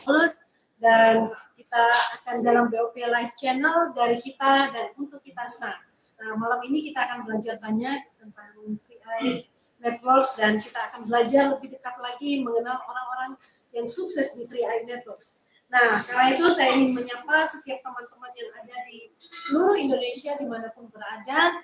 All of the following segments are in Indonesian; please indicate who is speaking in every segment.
Speaker 1: Terus dan kita akan dalam BOP Live Channel dari kita dan untuk kita semua. Nah, malam ini kita akan belajar banyak tentang 3i Networks dan kita akan belajar lebih dekat lagi mengenal orang-orang yang sukses di 3i Networks. Nah, karena itu saya ingin menyapa setiap teman-teman yang ada di seluruh Indonesia dimanapun berada.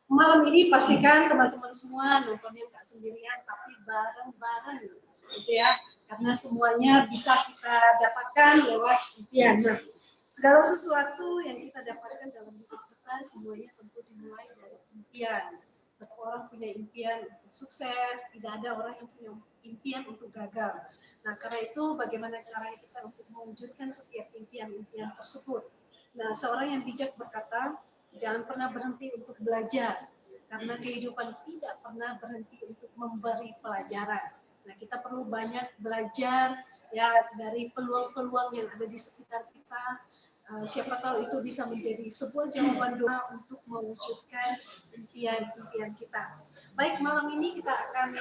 Speaker 1: Malam ini pastikan teman-teman semua nontonnya nggak sendirian, tapi bareng-bareng, gitu ya. Karena semuanya bisa kita dapatkan lewat impian. Nah, segala sesuatu yang kita dapatkan dalam hidup kita semuanya tentu dimulai dari impian. Setiap orang punya impian untuk sukses, tidak ada orang yang punya impian untuk gagal. Nah, karena itu bagaimana caranya kita untuk mewujudkan setiap impian-impian tersebut. Nah, seorang yang bijak berkata, jangan pernah berhenti untuk belajar, karena kehidupan tidak pernah berhenti untuk memberi pelajaran. Nah, kita perlu banyak belajar ya dari peluang-peluang yang ada di sekitar kita. Siapa tahu itu bisa menjadi sebuah jawaban doa untuk mewujudkan impian-impian kita. Baik, malam ini kita akan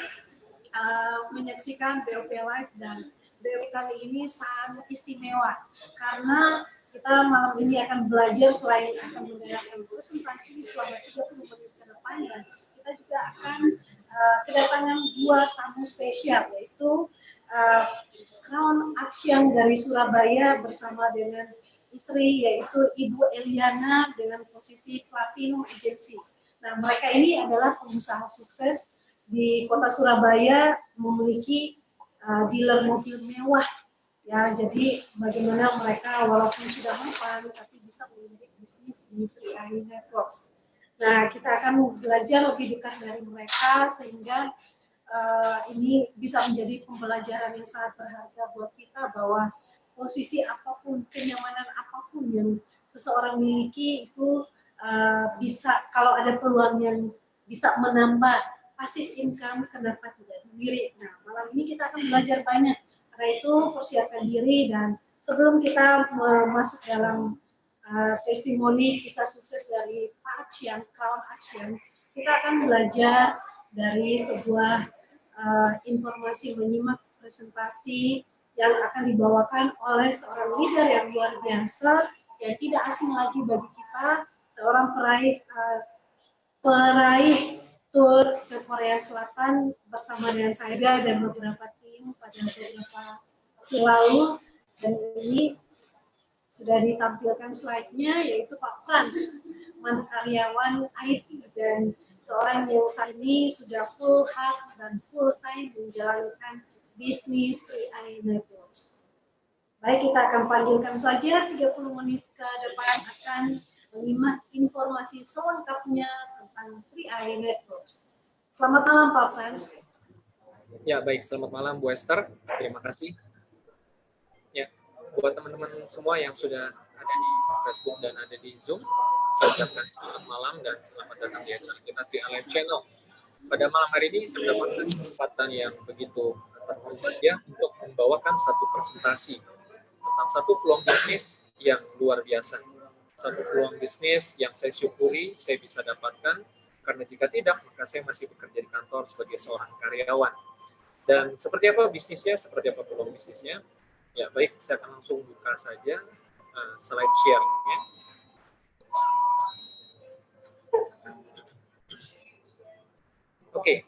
Speaker 1: menyaksikan BOP Live dan BOP kali ini sangat istimewa karena kita malam ini akan belajar selain akan mengadakan presentasi selama 30 menit ke depan dan kita juga akan kedatangan dua tamu spesial yaitu Crown Action dari Surabaya bersama dengan istri yaitu Ibu Eliana dengan posisi Platinum Agency. Nah, mereka ini adalah pengusaha sukses di kota Surabaya memiliki dealer mobil mewah ya, jadi bagaimana mereka walaupun sudah mapan tapi bisa memiliki bisnis di 3i Networks. Nah, kita akan belajar lebih dekat dari mereka sehingga ini bisa menjadi pembelajaran yang sangat berharga buat kita bahwa posisi apapun, kenyamanan apapun yang seseorang miliki itu bisa kalau ada peluang yang bisa menambah passive income, kenapa tidak diri. Nah, malam ini kita akan belajar banyak. Karena itu persiapkan diri dan sebelum kita masuk dalam testimoni kisah sukses dari Pak Action, Crown Action, kita akan belajar dari sebuah informasi menyimak presentasi yang akan dibawakan oleh seorang leader yang luar biasa yang tidak asing lagi bagi kita, seorang peraih tur ke Korea Selatan bersama dengan saya dan beberapa tim pada beberapa waktu lalu dan ini sudah ditampilkan slide-nya yaitu Pak Frans, mantan karyawan IT dan seorang yang saat ini sudah full hard dan full time menjalankan bisnis 3i Networks. Baik, kita akan panggilkan saja 30 menit ke depan akan menyimak informasi selengkapnya tentang 3i Networks. Selamat malam Pak Frans.
Speaker 2: Ya, baik. Selamat malam Bu Esther. Terima kasih. Ya, buat teman-teman semua yang sudah ada di Facebook dan ada di Zoom, saya ucapkan selamat malam dan selamat datang di acara kita 3i Live Channel. Pada malam hari ini saya mendapatkan kesempatan yang begitu berbahagia untuk membawakan satu presentasi tentang satu peluang bisnis yang luar biasa. Satu peluang bisnis yang saya syukuri saya bisa dapatkan, karena jika tidak, maka saya masih bekerja di kantor sebagai seorang karyawan. Dan seperti apa bisnisnya, seperti apa peluang bisnisnya? Ya baik, saya akan langsung buka saja slide share-nya. Oke,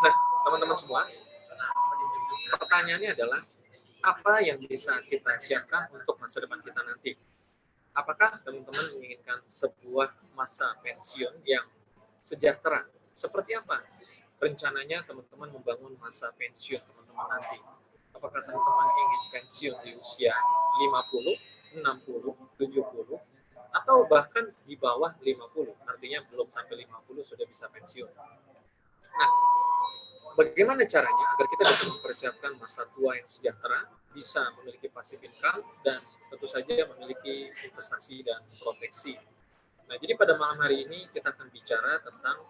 Speaker 2: nah teman-teman semua, pertanyaannya adalah apa yang bisa kita siapkan untuk masa depan kita nanti? Apakah teman-teman menginginkan sebuah masa pensiun yang sejahtera? Seperti apa rencananya teman-teman membangun masa pensiun teman-teman nanti? Apakah teman-teman ingin pensiun di usia 50, 60, 70, atau bahkan di bawah 50, artinya belum sampai 50 sudah bisa pensiun. Nah, bagaimana caranya agar kita bisa mempersiapkan masa tua yang sejahtera, bisa memiliki passive income, dan tentu saja memiliki investasi dan proteksi. Nah, jadi pada malam hari ini kita akan bicara tentang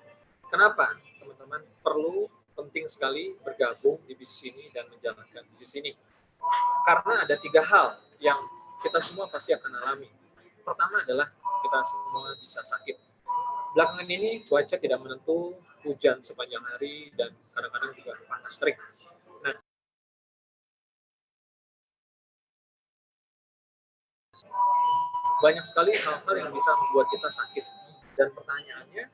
Speaker 2: kenapa teman-teman perlu penting sekali bergabung di bisnis ini dan menjalankan bisnis ini. Karena ada 3 hal yang kita semua pasti akan alami. Pertama adalah kita semua bisa sakit. Belakangan ini cuaca tidak menentu, hujan sepanjang hari, dan kadang-kadang juga panas terik. Nah, banyak sekali hal-hal yang bisa membuat kita sakit. Dan pertanyaannya,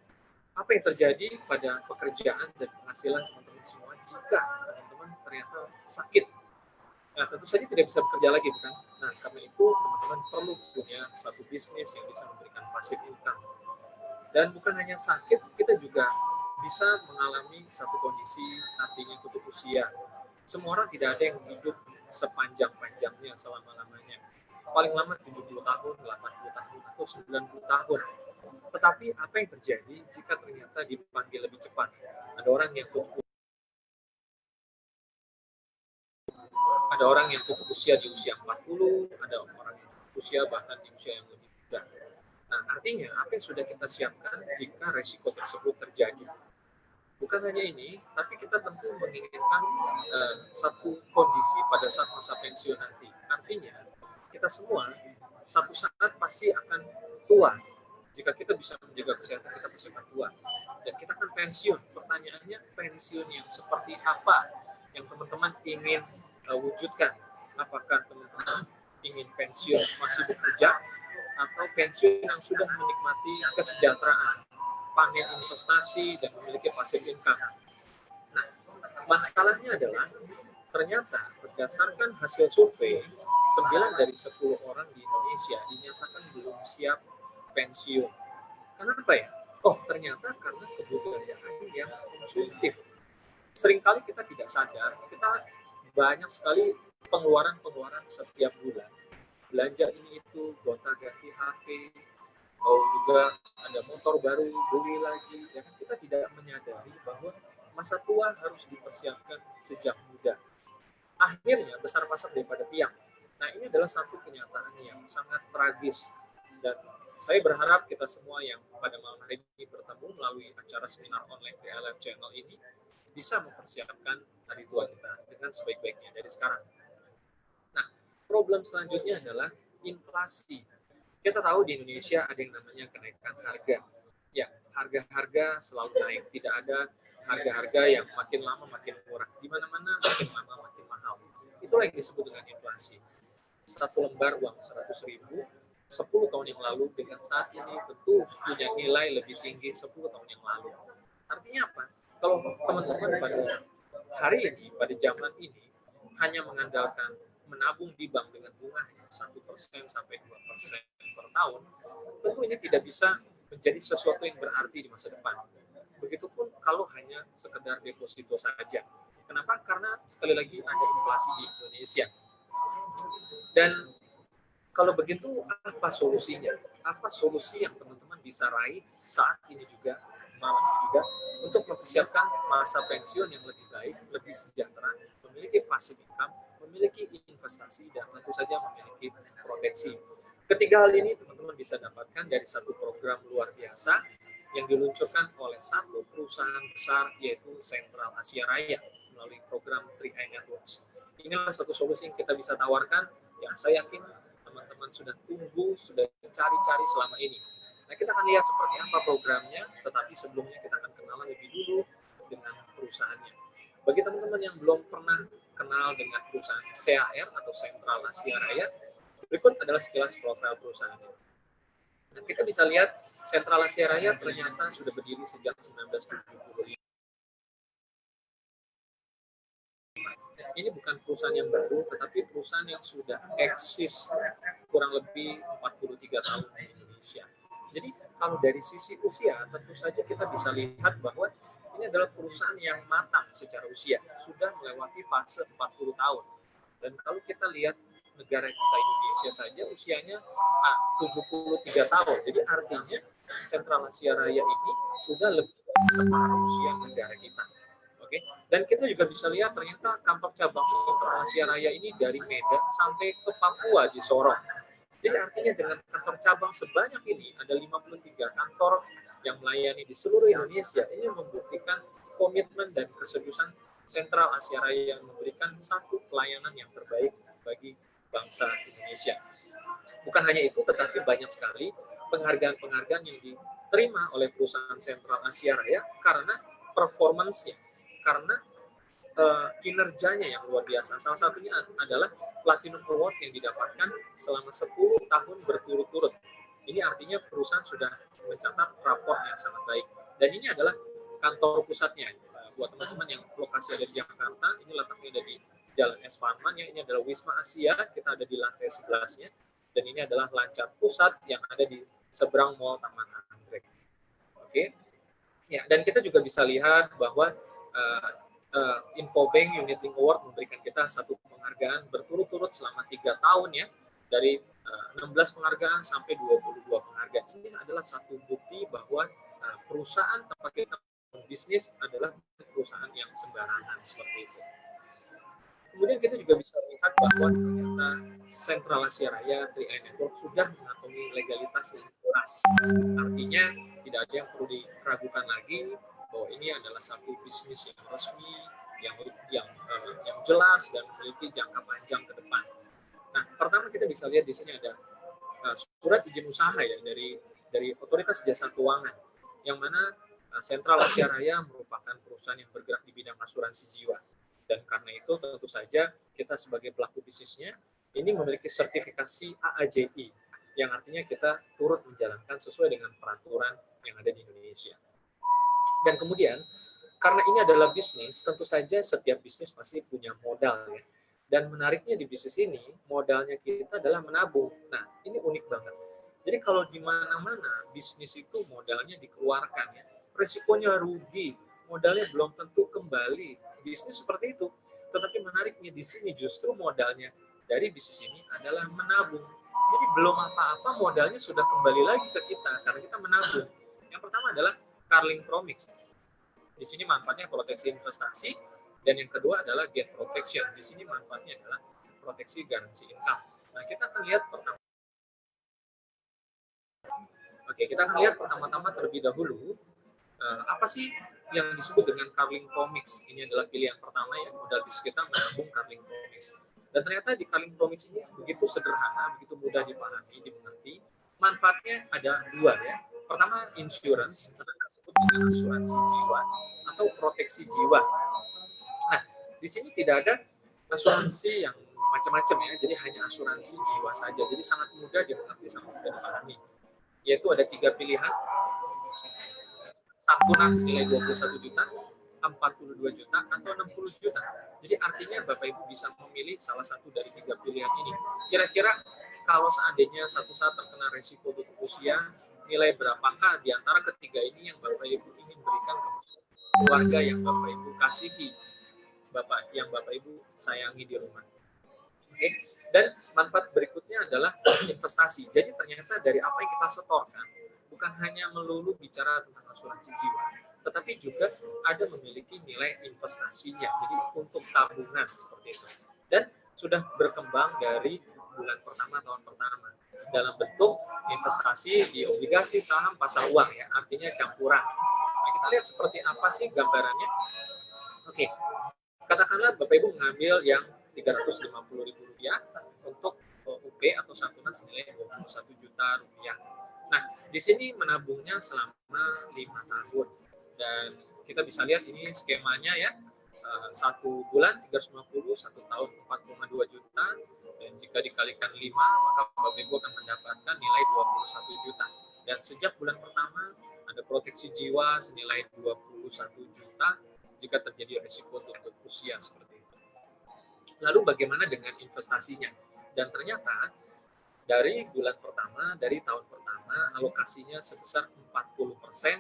Speaker 2: apa yang terjadi pada pekerjaan dan penghasilan teman-teman semua jika teman-teman ternyata sakit? Nah, tentu saja tidak bisa bekerja lagi, bukan? Nah, karena itu teman-teman perlu punya satu bisnis yang bisa memberikan passive income. Dan bukan hanya sakit, kita juga bisa mengalami satu kondisi artinya tutup usia. Semua orang tidak ada yang hidup sepanjang-panjangnya selama-lamanya. Paling lama 70 tahun, 80 tahun, atau 90 tahun. Tetapi apa yang terjadi jika ternyata dipanggil lebih cepat? Ada orang yang tutup usia di usia 40, ada orang yang tutup usia bahkan di usia yang lebih muda. Nah, artinya apa yang sudah kita siapkan jika resiko tersebut terjadi? Bukan hanya ini, tapi kita tentu menginginkan satu kondisi pada saat masa pensiun nanti. Artinya, kita semua satu saat pasti akan tua. Jika kita bisa menjaga kesehatan, kita pasti akan tua. Dan kita akan pensiun. Pertanyaannya, pensiun yang seperti apa yang teman-teman ingin wujudkan? Apakah teman-teman ingin pensiun masih bekerja, atau pensiun yang sudah menikmati kesejahteraan, panen investasi, dan memiliki passive income? Nah, masalahnya adalah ternyata berdasarkan hasil survei, 9 dari 10 orang di Indonesia dinyatakan belum siap pensiun. Kenapa ya? Oh, ternyata karena kebudayaan yang konsumtif. Seringkali kita tidak sadar, kita banyak sekali pengeluaran-pengeluaran setiap bulan. Belanja ini itu, gonta-ganti HP, juga ada motor baru, beli lagi. Ya kan, kita tidak menyadari bahwa masa tua harus dipersiapkan sejak muda. Akhirnya besar-besar daripada tiang. Nah, ini adalah satu kenyataan yang sangat tragis. Dan saya berharap kita semua yang pada malam hari ini bertemu melalui acara seminar online Live Channel ini bisa mempersiapkan hari tua kita dengan sebaik-baiknya dari sekarang. Nah, problem selanjutnya adalah inflasi. Kita tahu di Indonesia ada yang namanya kenaikan harga. Ya, harga-harga selalu naik. Tidak ada harga-harga yang makin lama makin murah. Di mana-mana makin lama makin mahal. Itulah yang disebut dengan inflasi. Satu lembar uang 100.000 10 tahun yang lalu dengan saat ini tentu punya nilai lebih tinggi 10 tahun yang lalu. Artinya apa? Kalau teman-teman pada hari ini, pada zaman ini, hanya mengandalkan menabung di bank dengan bunganya 1% sampai 2% per tahun, tentu ini tidak bisa menjadi sesuatu yang berarti di masa depan. Begitupun kalau hanya sekedar deposito saja. Kenapa? Karena sekali lagi ada inflasi di Indonesia. Dan kalau begitu, apa solusinya? Apa solusi yang teman-teman bisa raih saat ini juga, malam ini juga, untuk mempersiapkan masa pensiun yang lebih baik, lebih sejahtera, memiliki passive income, memiliki investasi, dan tentu saja memiliki proteksi. Ketiga hal ini teman-teman bisa dapatkan dari satu program luar biasa yang diluncurkan oleh satu perusahaan besar, yaitu Sentral Asia Raya, melalui program 3i Networks. Inilah satu solusi yang kita bisa tawarkan, yang saya yakin teman-teman sudah tunggu, sudah cari-cari selama ini. Nah, kita akan lihat seperti apa programnya, tetapi sebelumnya kita akan kenalan lebih dulu dengan perusahaannya. Bagi teman-teman yang belum pernah kenal dengan perusahaan CAR atau Sentral Asia Raya, berikut adalah sekilas profil perusahaannya. Nah, kita bisa lihat Sentral Asia Raya ternyata sudah berdiri sejak 1975. Ini bukan perusahaan yang baru, tetapi perusahaan yang sudah eksis kurang lebih 43 tahun di Indonesia. Jadi kalau dari sisi usia, tentu saja kita bisa lihat bahwa ini adalah perusahaan yang matang secara usia, sudah melewati fase 40 tahun. Dan kalau kita lihat negara kita Indonesia saja usianya 73 tahun. Jadi artinya Sentral Asia Raya ini sudah lebih separuh usia negara kita. Oke, dan kita juga bisa lihat ternyata kantor cabang Sentral Asia Raya ini dari Medan sampai ke Papua di Sorong. Jadi artinya dengan kantor cabang sebanyak ini, ada 53 kantor yang melayani di seluruh Indonesia. Ini membuktikan komitmen dan keseriusan Sentral Asia Raya yang memberikan satu pelayanan yang terbaik bagi bangsa Indonesia. Bukan hanya itu, tetapi banyak sekali penghargaan-penghargaan yang diterima oleh perusahaan Sentral Asia Raya karena performance-nya, karena kinerjanya yang luar biasa. Salah satunya adalah Platinum Award yang didapatkan selama 10 tahun berturut-turut. Ini artinya perusahaan sudah mencatat rapor yang sangat baik. Dan ini adalah kantor pusatnya. Buat teman-teman yang lokasi ada di Jakarta, ini letaknya ada di Jalan Es Parman, ya. Ini adalah Wisma Asia, kita ada di lantai 11-nya. Dan ini adalah Lancar Pusat yang ada di seberang Mall Taman Anggrek. Oke. Ya, dan kita juga bisa lihat bahwa Infobank Unit Link Award memberikan kita satu penghargaan berturut-turut selama 3 tahun, ya, dari 16 penghargaan sampai 22 penghargaan. Ini adalah satu bukti bahwa perusahaan tempat kita bisnis adalah perusahaan yang sembarangan seperti itu. Kemudian kita juga bisa lihat bahwa ternyata Sentral Asia Raya 3i Network sudah mengantongi legalitas yang jelas. Artinya tidak ada yang perlu diragukan lagi bahwa ini adalah satu bisnis yang resmi, yang jelas dan memiliki jangka panjang ke depan. Nah, pertama kita bisa lihat di sini ada surat izin usaha, ya, dari Otoritas Jasa Keuangan, yang mana Sentral Asia Raya merupakan perusahaan yang bergerak di bidang asuransi jiwa. Dan karena itu tentu saja kita sebagai pelaku bisnisnya ini memiliki sertifikasi AAJI, yang artinya kita turut menjalankan sesuai dengan peraturan yang ada di Indonesia. Dan kemudian karena ini adalah bisnis, tentu saja setiap bisnis pasti punya modal, ya. Dan menariknya di bisnis ini, modalnya kita adalah menabung. Nah, ini unik banget. Jadi kalau di mana-mana bisnis itu modalnya dikeluarkan, ya, resikonya rugi, modalnya belum tentu kembali. Bisnis seperti itu. Tetapi menariknya di sini justru modalnya dari bisnis ini adalah menabung. Jadi belum apa-apa modalnya sudah kembali lagi ke kita karena kita menabung. Yang pertama adalah Carling Promix. Di sini manfaatnya proteksi investasi, dan yang kedua adalah Get Protection. Di sini manfaatnya adalah proteksi garansi income. Nah, kita akan lihat pertama. Oke, kita akan lihat pertama-tama terlebih dahulu apa sih yang disebut dengan Carling Promix. Ini adalah pilihan pertama, ya, modal bisnis kita menabung Carling Promix. Dan ternyata di Carling Promix ini begitu sederhana, begitu mudah dipahami, dimengerti. Manfaatnya ada dua, ya. Pertama, insurance, atau disebut dengan asuransi jiwa atau proteksi jiwa. Nah, di sini tidak ada asuransi yang macam-macam, ya. Jadi hanya asuransi jiwa saja. Jadi sangat mudah dimengerti, sangat mudah dipahami. Yaitu ada 3 pilihan. Santunan senilai 21 juta, 42 juta, atau 60 juta. Jadi artinya Bapak Ibu bisa memilih salah satu dari 3 pilihan ini. Kira-kira kalau seandainya satu saat terkena resiko tutup usia, nilai berapakah di antara ketiga ini yang Bapak Ibu ingin berikan ke keluarga yang Bapak Ibu kasihi, yang Bapak Ibu sayangi di rumah. Oke. Dan manfaat berikutnya adalah investasi. Jadi ternyata dari apa yang kita setorkan, bukan hanya melulu bicara tentang asuransi jiwa, tetapi juga ada memiliki nilai investasinya. Jadi untuk tabungan seperti itu. Dan sudah berkembang dari bulan pertama tahun pertama dalam bentuk investasi di obligasi, saham, pasar uang, ya, artinya campuran. Nah, kita lihat seperti apa sih gambarannya. Oke, katakanlah Bapak Ibu mengambil yang Rp350.000 untuk UP atau santunan senilai Rp21 juta. Nah, di sini menabungnya selama 5 tahun. Dan kita bisa lihat ini skemanya, ya. 1 bulan 350, 1 tahun 4,2 juta. Dan jika dikalikan 5, maka Bapak Ibu akan mendapatkan nilai 21 juta. Dan sejak bulan pertama ada proteksi jiwa senilai 21 juta jika terjadi risiko tutup usia seperti itu. Lalu bagaimana dengan investasinya? Dan ternyata dari bulan pertama, dari tahun pertama, alokasinya sebesar 40%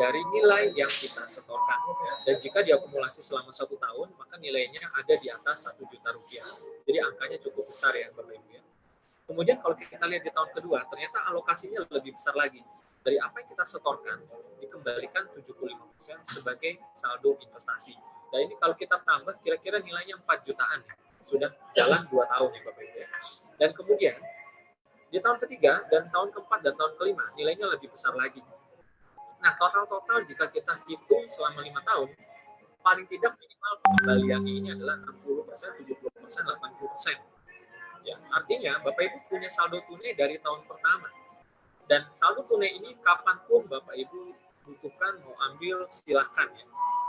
Speaker 2: dari nilai yang kita setorkan. Dan jika diakumulasi selama 1 tahun, maka nilainya ada di atas Rp1 juta. Jadi angkanya cukup besar, ya Bapak Ibu, ya. Kemudian kalau kita lihat di tahun kedua, ternyata alokasinya lebih besar lagi. Dari apa yang kita setorkan, dikembalikan 75% sebagai saldo investasi. Dan ini kalau kita tambah, kira-kira nilainya 4 jutaan. Ya. Sudah jalan 2 tahun, ya Bapak Ibu, ya. Dan kemudian di tahun ketiga dan tahun keempat dan tahun kelima nilainya lebih besar lagi. Nah, total jika kita hitung selama 5 tahun, paling tidak minimal pengembaliannya ini adalah 60%, 70%, 80%. Ya, artinya Bapak Ibu punya saldo tunai dari tahun pertama. Dan saldo tunai ini kapanpun Bapak Ibu butuhkan mau ambil silahkan, ya.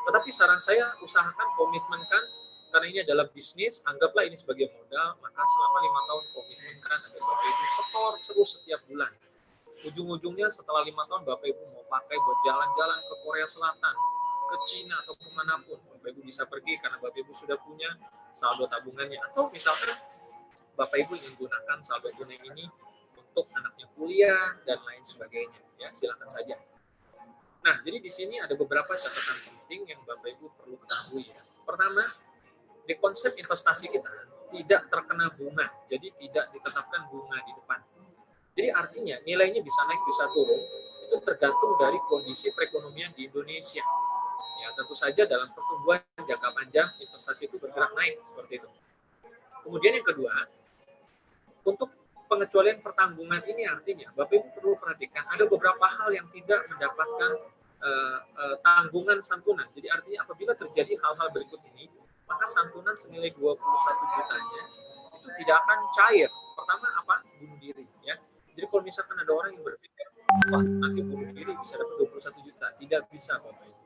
Speaker 2: Tetapi saran saya, usahakan komitmenkan, karena ini adalah bisnis, anggaplah ini sebagai modal, maka selama 5 tahun komitmenkan agar Bapak Ibu setor terus setiap bulan. Ujung-ujungnya setelah 5 tahun Bapak Ibu mau pakai buat jalan-jalan ke Korea Selatan, ke Cina atau kemanapun, Bapak Ibu bisa pergi karena Bapak Ibu sudah punya saldo tabungannya. Atau misalkan Bapak Ibu ingin gunakan saldo tunai ini untuk anaknya kuliah dan lain sebagainya, ya silakan saja. Nah, jadi di sini ada beberapa catatan penting yang Bapak Ibu perlu ketahui ya. Pertama, di konsep investasi kita tidak terkena bunga, jadi tidak ditetapkan bunga di depan. Jadi artinya nilainya bisa naik, bisa turun, itu tergantung dari kondisi perekonomian di Indonesia. Ya, tentu saja dalam pertumbuhan jangka panjang investasi itu bergerak naik seperti itu. Kemudian yang kedua, untuk pengecualian pertanggungan ini artinya Bapak Ibu perlu perhatikan ada beberapa hal yang tidak mendapatkan tanggungan santunan. Jadi artinya apabila terjadi hal-hal berikut ini, maka santunan senilai 21 jutanya itu tidak akan cair. Pertama apa? Bunuh diri, ya. Jadi kalau misalkan ada orang yang berpikir, wah nanti bunuh diri bisa dapat 21 juta, tidak bisa Bapak Ibu.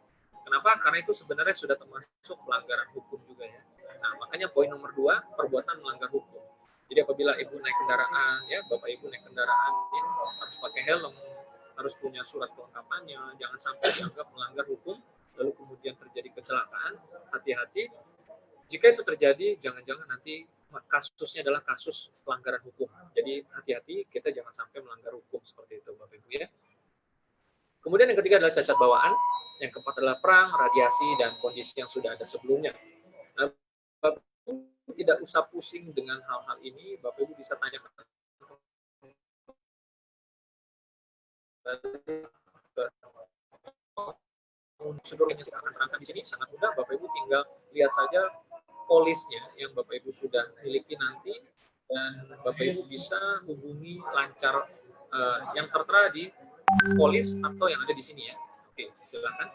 Speaker 2: Kenapa? Karena itu sebenarnya sudah termasuk pelanggaran hukum juga ya. Nah makanya poin nomor 2, perbuatan melanggar hukum. Jadi apabila Ibu naik kendaraan, ya Bapak Ibu naik kendaraan, ya, harus pakai helm, harus punya surat kelengkapannya, jangan sampai dianggap melanggar hukum, lalu kemudian terjadi kecelakaan, hati-hati. Jika itu terjadi, jangan-jangan nanti kasusnya adalah kasus pelanggaran hukum. Jadi hati-hati, kita jangan sampai melanggar hukum seperti itu, Bapak Ibu ya. Kemudian yang ketiga adalah cacat bawaan, yang keempat adalah perang, radiasi, dan kondisi yang sudah ada sebelumnya. Nah, Bapak Ibu tidak usah pusing dengan hal-hal ini, Bapak Ibu bisa tanyakan prosedur yang saya akan terangkan di sini sangat mudah. Bapak Ibu tinggal lihat saja polisnya yang Bapak Ibu sudah miliki nanti, dan Bapak Ibu bisa hubungi lancar yang tertera di polis atau yang ada di sini ya. Oke, silakan.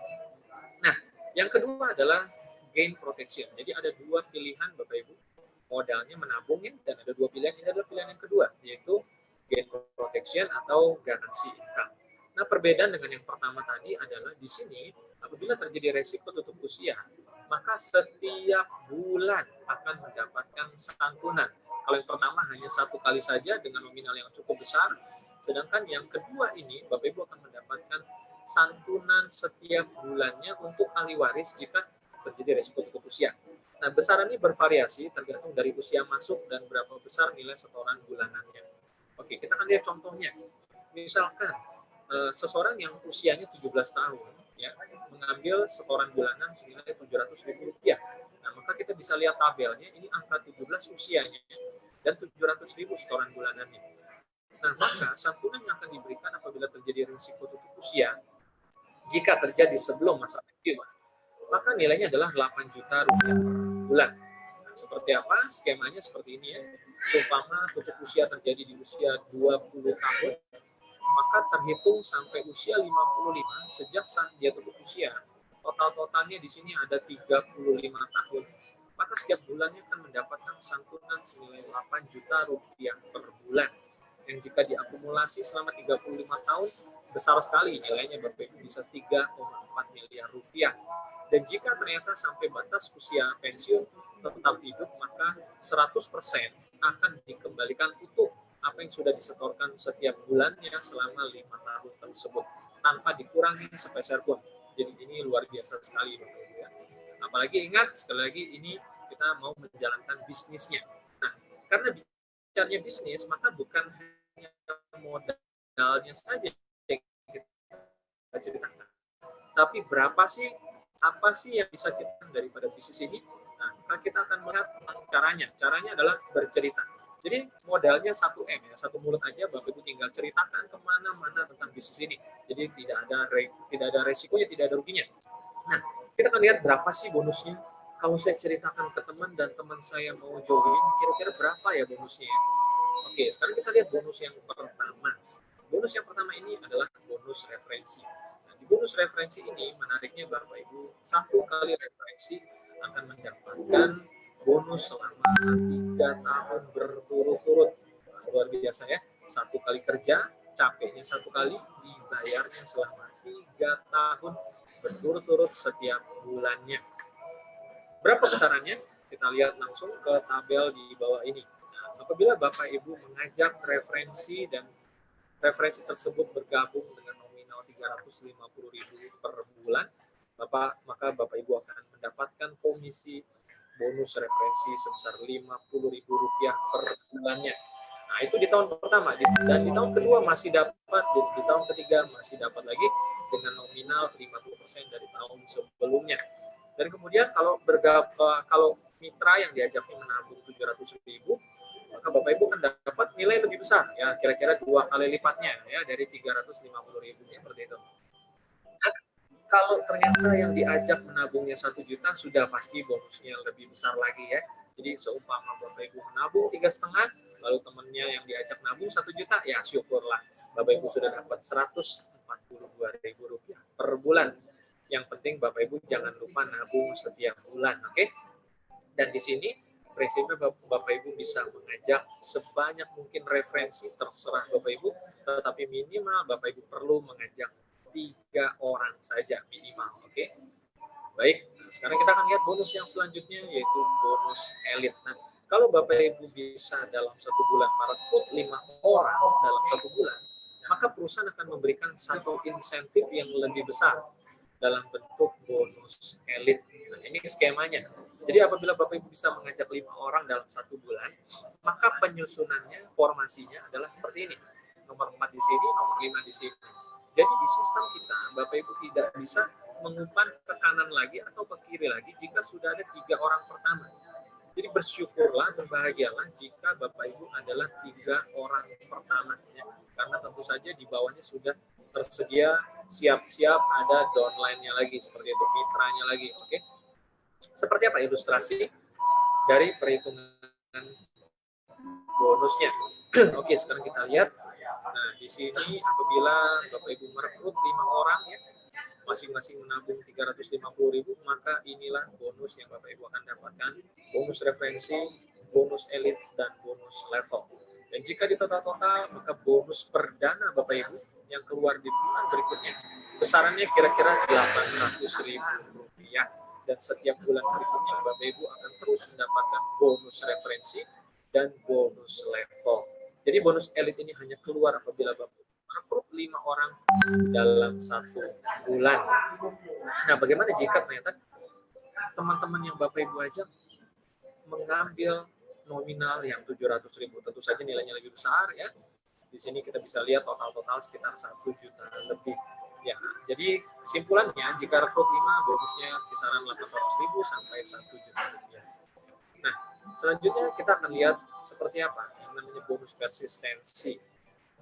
Speaker 2: Nah, yang kedua adalah gain protection. Jadi ada dua pilihan Bapak Ibu, modalnya menabung ya, dan ada dua pilihan. Ini adalah pilihan yang kedua, yaitu gain protection atau garansi income. Nah, perbedaan dengan yang pertama tadi adalah di sini apabila terjadi resiko tutup usia, maka setiap bulan akan mendapatkan santunan. Kalau yang pertama hanya 1 kali saja dengan nominal yang cukup besar, sedangkan yang kedua ini Bapak Ibu akan mendapatkan santunan setiap bulannya untuk ahli waris jika terjadi resiko tutup usia. Nah, besarannya bervariasi tergantung dari usia masuk dan berapa besar nilai setoran bulanannya. Oke, kita akan lihat contohnya. Misalkan seseorang yang usianya 17 tahun ya mengambil setoran bulanan senilai Rp700.000. Nah, maka kita bisa lihat tabelnya, ini angka 17 usianya dan 700.000 setoran bulanannya. Nah, maka santunan yang akan diberikan apabila terjadi risiko tutup usia jika terjadi sebelum masa pensiun, maka nilainya adalah Rp8 juta per bulan. Nah, seperti apa? Skemanya seperti ini ya. Seumpama tutup usia terjadi di usia 20 tahun, maka terhitung sampai usia 55, sejak saat dia tutup usia, total-totalnya di sini ada 35 tahun, maka setiap bulannya akan mendapatkan santunan senilai Rp8 juta per bulan. Yang jika diakumulasi selama 35 tahun, besar sekali nilainya, Bapak Ibu, bisa Rp3,4 miliar. Dan jika ternyata sampai batas usia pensiun tetap hidup, maka 100% akan dikembalikan utuh apa yang sudah disetorkan setiap bulannya selama 5 tahun tersebut, tanpa dikurangi sepeser pun. Jadi ini luar biasa sekali, Bapak Ibu ya. Apalagi ingat, sekali lagi ini kita mau menjalankan bisnisnya. Nah, karena bicaranya bisnis, maka bukan hanya modalnya saja yang kita ceritakan, tapi berapa sih, apa sih yang bisa kita daripada bisnis ini. Nah, maka kita akan melihat caranya. Caranya adalah bercerita. Jadi modalnya 1M ya, 1 mulut aja Bapak Ibu tinggal ceritakan kemana-mana tentang bisnis ini. Jadi tidak ada resikonya, tidak ada ruginya. Nah, kita akan lihat berapa sih bonusnya. Kalau saya ceritakan ke teman dan teman saya mau join, kira-kira berapa ya bonusnya? Oke, sekarang kita lihat bonus yang pertama. Bonus yang pertama ini adalah bonus referensi. Nah, di bonus referensi ini menariknya Bapak Ibu, 1 kali referensi akan mendapatkan bonus selama 3 tahun berturut-turut. Nah, luar biasa ya. 1 kali kerja, capeknya 1 kali, dibayarnya selama 3 tahun berturut-turut setiap bulannya. Berapa besarannya? Kita lihat langsung ke tabel di bawah ini. Nah, apabila Bapak Ibu mengajak referensi dan referensi tersebut bergabung dengan nominal 350.000 per bulan, maka Bapak Ibu akan mendapatkan komisi bonus referensi sebesar Rp50.000 per bulannya. Nah, itu di tahun pertama, dan di tahun kedua masih dapat, di tahun ketiga masih dapat lagi dengan nominal 50% dari tahun sebelumnya. Dan kemudian kalau mitra yang diajaknya menabung 700.000, maka Bapak Ibu kan dapat nilai lebih besar, ya kira-kira 2 kali lipatnya, ya dari 350.000 seperti itu. Dan kalau ternyata yang diajak menabungnya 1 juta, sudah pasti bonusnya lebih besar lagi ya. Jadi seumpama Bapak Ibu menabung 3,5, lalu temannya yang diajak nabung 1 juta, ya syukurlah Bapak Ibu sudah dapat Rp142.000 per bulan. Yang penting Bapak Ibu jangan lupa nabung setiap bulan, oke? Dan di sini prinsipnya Bapak Ibu bisa mengajak sebanyak mungkin referensi, terserah Bapak Ibu, tetapi minimal Bapak Ibu perlu mengajak 3 orang saja minimal, oke? Baik, nah sekarang kita akan lihat bonus yang selanjutnya, yaitu bonus elit. Nah, kalau Bapak Ibu bisa dalam 1 bulan merekrut 5 orang dalam 1 bulan, maka perusahaan akan memberikan satu insentif yang lebih besar dalam bentuk bonus elit. Nah, ini skemanya. Jadi apabila Bapak Ibu bisa mengajak 5 orang dalam 1 bulan, maka penyusunannya, formasinya adalah seperti ini. Nomor 4 di sini, nomor 5 di sini. Jadi di sistem kita, Bapak Ibu tidak bisa mengumpan ke kanan lagi atau ke kiri lagi jika sudah ada 3 orang pertama. Jadi bersyukurlah, berbahagialah jika Bapak Ibu adalah 3 orang pertama. Ya. Karena tentu saja di bawahnya sudah tersedia siap-siap ada downline-nya lagi, seperti itu, mitranya lagi. Oke. Seperti apa ilustrasi dari perhitungan bonusnya? Oke, sekarang kita lihat. Nah, di sini apabila Bapak Ibu merekrut 5 orang ya, masing-masing menabung 350.000, maka inilah bonus yang Bapak Ibu akan dapatkan. Bonus referensi, bonus elit, dan bonus level. Dan jika di total-total, maka bonus perdana Bapak Ibu yang keluar di bulan berikutnya, besarannya kira-kira Rp800.000. Dan setiap bulan berikutnya, Bapak Ibu akan terus mendapatkan bonus referensi dan bonus level. Jadi bonus elit ini hanya keluar apabila Bapak Ibu merekrut 5 orang dalam 1 bulan. Nah, bagaimana jika ternyata teman-teman yang Bapak Ibu ajak mengambil nominal yang 700.000? Tentu saja nilainya lebih besar ya. Di sini kita bisa lihat total-total sekitar 1 juta lebih. Ya, jadi kesimpulannya jika rekrut 5, bonusnya kisaran 800.000 sampai 1 juta rupiah. Nah, selanjutnya kita akan lihat seperti apa yang namanya bonus persistensi.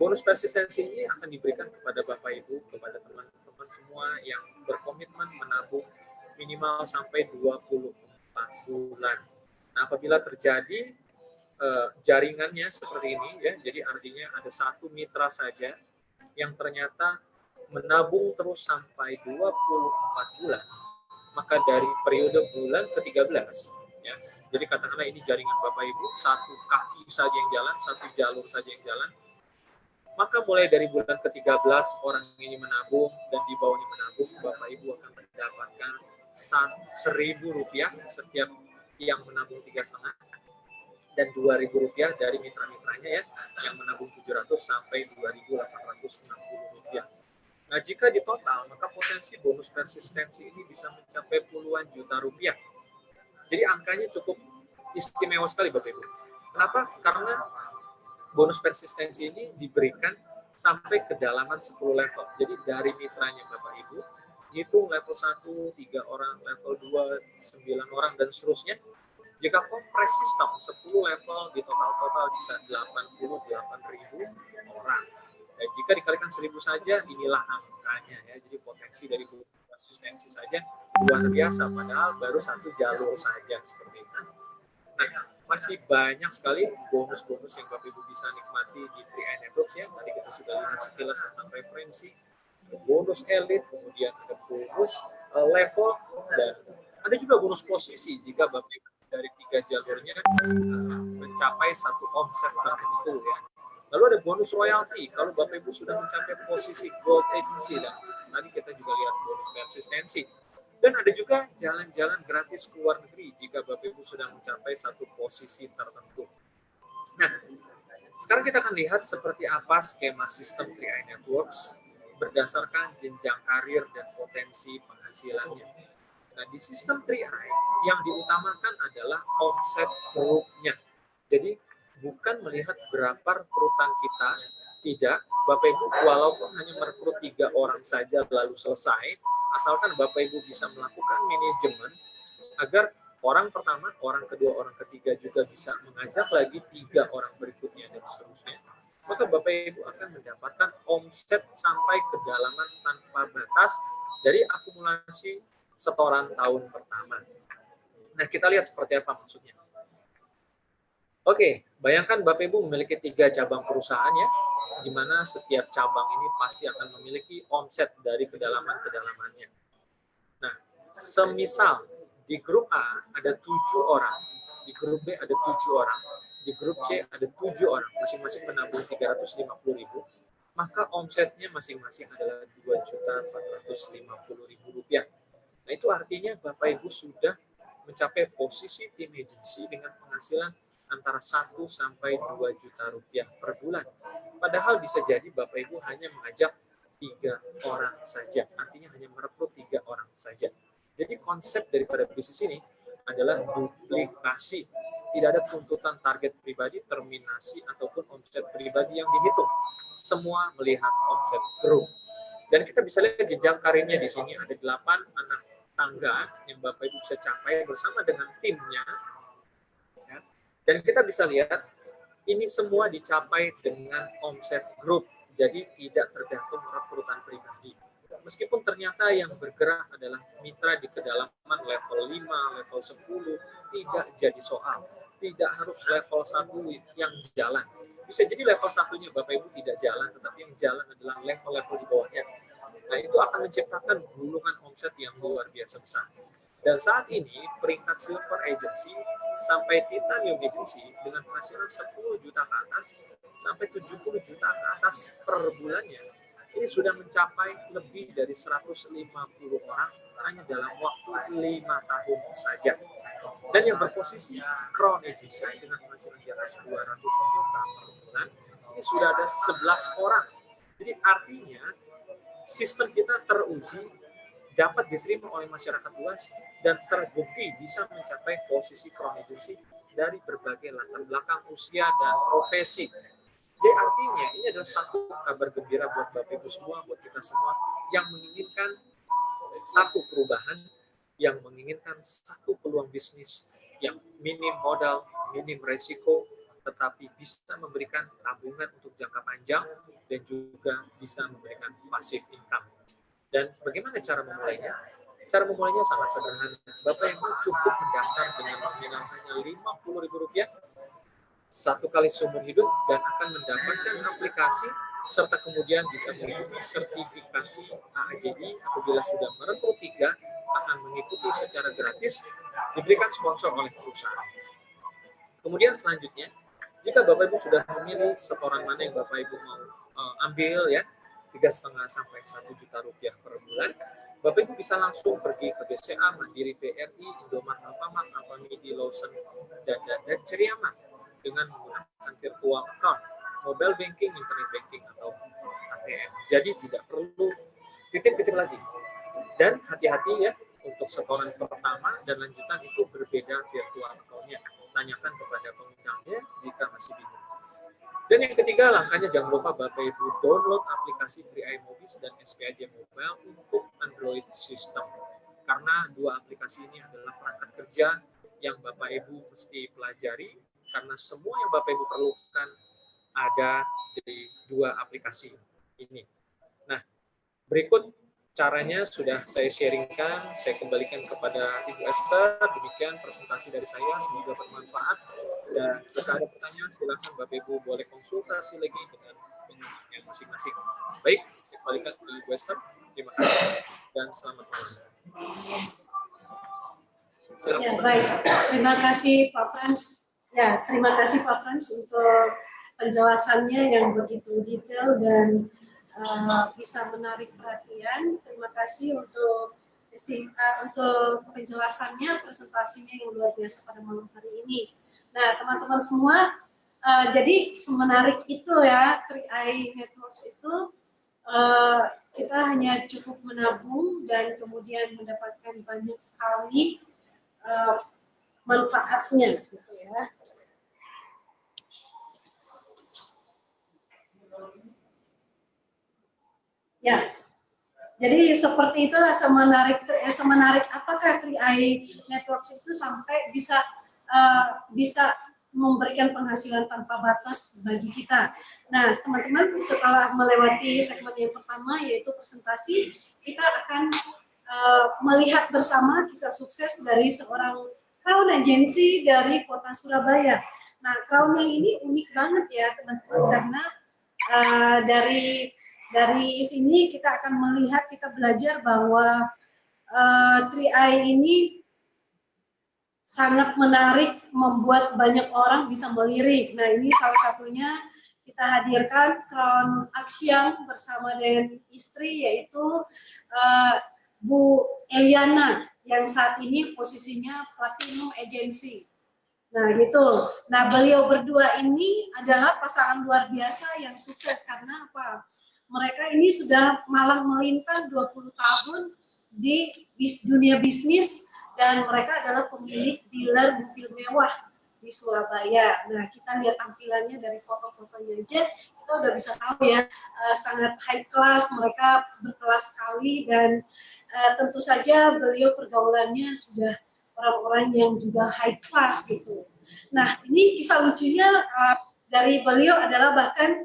Speaker 2: Bonus persistensi ini akan diberikan kepada Bapak Ibu, kepada teman-teman semua yang berkomitmen menabung minimal sampai 24 bulan. Nah, apabila terjadi jaringannya seperti ini, ya, jadi artinya ada 1 mitra saja yang ternyata menabung terus sampai 24 bulan, maka dari periode bulan ke-13, ya, jadi katakanlah ini jaringan Bapak Ibu, 1 kaki saja yang jalan, 1 jalur saja yang jalan, maka mulai dari bulan ke-13 orang ini menabung dan di bawahnya menabung, Bapak Ibu akan mendapatkan Rp1.000 setiap yang menabung 3,5 dan Rp2.000 dari mitra-mitranya ya yang menabung 700 sampai Rp2.860. Nah, jika di total maka potensi bonus persistensi ini bisa mencapai puluhan juta rupiah. Jadi angkanya cukup istimewa sekali Bapak Ibu. Kenapa? Karena bonus persistensi ini diberikan sampai kedalaman 10 level. Jadi dari mitranya Bapak Ibu, hitung level 1, 3 orang, level 2, 9 orang, dan seterusnya. Jika kompres sistem, 10 level di total bisa 88.000 orang. Dan jika dikalikan 1.000 saja, inilah angkanya. Ya. Jadi potensi dari bonus persistensi saja luar biasa, padahal baru 1 jalur saja seperti itu. Nah, masih banyak sekali bonus-bonus yang Bapak Ibu bisa nikmati di 3i Networks ya. Tadi kita sudah lihat sekilas tentang referensi, bonus elit, kemudian ada bonus level, dan ada juga bonus posisi jika Bapak Ibu dari 3 jalurnya mencapai 1 omset tertentu ya. Lalu ada bonus royalti kalau Bapak Ibu sudah mencapai posisi gold agency dan tadi kita juga lihat bonus persistensi. Dan ada juga jalan-jalan gratis ke luar negeri jika Bapak Ibu sudah mencapai satu posisi tertentu. Nah, sekarang kita akan lihat seperti apa skema sistem 3i Networks berdasarkan jenjang karir dan potensi penghasilannya. Nah, di sistem 3i yang diutamakan adalah omset grupnya. Jadi, bukan melihat berapa rekrutan kita, tidak. Bapak Ibu walaupun hanya merekrut 3 orang saja lalu selesai, asalkan Bapak Ibu bisa melakukan manajemen agar orang pertama, orang kedua, orang ketiga juga bisa mengajak lagi 3 orang berikutnya dan seterusnya, maka Bapak Ibu akan mendapatkan omset sampai kedalaman tanpa batas dari akumulasi setoran tahun pertama. Nah, kita lihat seperti apa maksudnya. Oke, bayangkan Bapak Ibu memiliki 3 cabang perusahaan ya, di mana setiap cabang ini pasti akan memiliki omset dari kedalaman-kedalamannya. Nah, semisal di grup A ada 7 orang, di grup B ada 7 orang, di grup C ada 7 orang, masing-masing menabung 350.000, maka omsetnya masing-masing adalah Rp2.450.000. Nah, itu artinya Bapak Ibu sudah mencapai posisi tim agency dengan penghasilan antara 1 sampai 2 juta rupiah per bulan. Padahal bisa jadi Bapak Ibu hanya mengajak 3 orang saja, artinya hanya merekrut 3 orang saja. Jadi konsep daripada bisnis ini adalah duplikasi. Tidak ada tuntutan target pribadi, terminasi, ataupun omset pribadi yang dihitung. Semua melihat omset grup. Dan kita bisa lihat jenjang karirnya di sini ada 8 anak tangga yang Bapak Ibu bisa capai bersama dengan timnya. Ya. Dan kita bisa lihat ini semua dicapai dengan omset grup. Jadi tidak tergantung rekrutan pribadi. Meskipun ternyata yang bergerak adalah mitra di kedalaman level 5, level 10, tidak jadi soal. Tidak harus level 1 yang jalan. Bisa jadi level 1-nya Bapak Ibu tidak jalan, tetapi yang jalan adalah level-level di bawahnya. Nah, itu akan menciptakan gulungan omset yang luar biasa besar. Dan saat ini, peringkat Silver Agency sampai Titanium Agency dengan penghasilan 10 juta ke atas sampai 70 juta ke atas per bulannya, ini sudah mencapai lebih dari 150 orang hanya dalam waktu 5 tahun saja. Dan yang berposisi Crown Agency dengan penghasilan di atas 200 juta per bulan, ini sudah ada 11 orang. Jadi artinya sistem kita teruji, dapat diterima oleh masyarakat luas, dan terbukti bisa mencapai posisi Crown Agency dari berbagai latar belakang usia dan profesi. Jadi artinya ini adalah satu kabar gembira buat Bapak Ibu semua, buat kita semua yang menginginkan satu perubahan, yang menginginkan satu peluang bisnis yang minim modal, minim resiko, tetapi bisa memberikan tabungan untuk jangka panjang dan juga bisa memberikan passive income. Dan bagaimana cara memulainya? Cara memulainya sangat sederhana. Bapak Ibu cukup mendaftar dengan nominal hanya Rp50.000 satu kali seumur hidup dan akan mendapatkan aplikasi serta kemudian bisa mengikuti sertifikasi AAJD. Apabila sudah merekrut 3, akan mengikuti secara gratis, diberikan sponsor oleh perusahaan. Kemudian selanjutnya, jika Bapak Ibu sudah memilih setoran mana yang Bapak Ibu mau ambil ya, 3,5 sampai 1 juta rupiah per bulan, Bapak Ibu bisa langsung pergi ke BCA, Mandiri, BRI, Indomaret, Alfamart, Alfamidi, Lawson, dan Ceriamat dengan menggunakan virtual account, mobile banking, internet banking, atau ATM. Jadi tidak perlu titip-titip lagi. Dan hati-hati ya, untuk setoran pertama dan lanjutan itu berbeda virtual account-nya. Tanyakan kepada pengundangnya jika masih bingung. Dan yang ketiga, langkahnya jangan lupa Bapak Ibu download aplikasi 3i Mobis dan SPAJ Mobile untuk Android system. Karena 2 aplikasi ini adalah perangkat kerja yang Bapak Ibu mesti pelajari, karena semua yang Bapak Ibu perlukan ada di 2 aplikasi ini. Nah, berikut caranya sudah saya sharingkan, saya kembalikan kepada Ibu Esther. Demikian presentasi dari saya, semoga bermanfaat. Dan jika ada pertanyaan, silakan Bapak Ibu boleh konsultasi lagi dengan pengunjungnya masing-masing. Baik, saya kembalikan ke Ibu Esther. Terima kasih dan selamat malam. Silakan.
Speaker 1: Ya, baik. Terima kasih Pak Frans. Ya, terima kasih Pak Frans untuk penjelasannya yang begitu detail dan bisa menarik perhatian. Terima kasih untuk penjelasannya, presentasinya yang luar biasa pada malam hari ini. Nah, teman-teman semua, jadi semenarik itu ya, 3i Networks itu kita hanya cukup menabung dan kemudian mendapatkan banyak sekali manfaatnya, gitu ya. Ya, jadi seperti itulah semenarik apakah 3i Networks itu sampai bisa memberikan penghasilan tanpa batas bagi kita. Nah, teman-teman, setelah melewati segmen yang pertama yaitu presentasi, kita akan melihat bersama kisah sukses dari seorang crown agency dari kota Surabaya. Nah, crown ini unik banget ya, teman-teman, karena dari sini kita akan melihat, kita belajar bahwa 3i ini sangat menarik, membuat banyak orang bisa melirik. Nah, ini salah satunya kita hadirkan Crown Aksiang bersama dengan istri, yaitu Bu Eliana, yang saat ini posisinya Platinum Agency. Nah, gitu. Nah, beliau berdua ini adalah pasangan luar biasa yang sukses karena apa? Mereka ini sudah malang melintang 20 tahun di dunia bisnis dan mereka adalah pemilik dealer mobil mewah di Surabaya. Nah, kita lihat tampilannya dari foto-fotonya aja, kita udah bisa tahu ya, sangat high class, mereka berkelas sekali dan tentu saja beliau pergaulannya sudah orang-orang yang juga high class gitu. Nah, ini kisah lucunya dari beliau adalah bahkan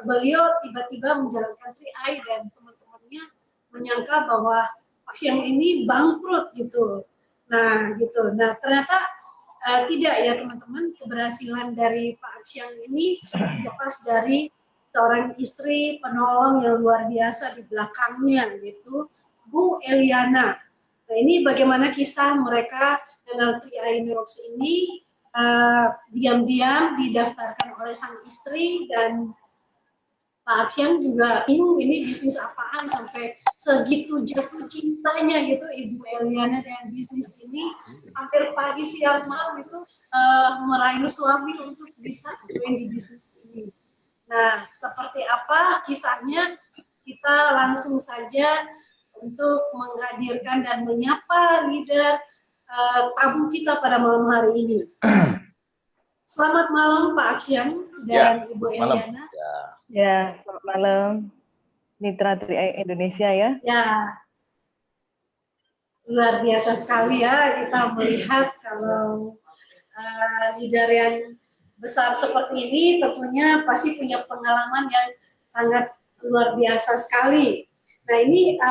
Speaker 1: beliau tiba-tiba menjalankan 3i dan teman-temannya menyangka bahwa Aksiang ini bangkrut gitu. Nah, gitu. Nah, ternyata tidak ya teman-teman, keberhasilan dari Pak Aksiang ini dilepas dari seorang istri penolong yang luar biasa di belakangnya, yaitu Bu Eliana. Nah, ini bagaimana kisah mereka dengan 3i Networks ini diam-diam didaftarkan oleh sang istri dan Pak Aksiang juga bingung ini bisnis apaan sampai segitu jatuh cintanya gitu Ibu Eliana dengan bisnis ini, hampir pagi siang malam itu merayu suami untuk bisa join di bisnis ini. Nah, seperti apa kisahnya? Kita langsung saja untuk menghadirkan dan menyapa leader tamu kita pada malam hari ini. Selamat malam Pak Aksiang dan Ibu Eliana.
Speaker 3: Ya, selamat malam Mitra 3i Indonesia ya.
Speaker 1: Ya, luar biasa sekali ya kita melihat kalau leader yang besar seperti ini tentunya pasti punya pengalaman yang sangat luar biasa sekali. Nah ini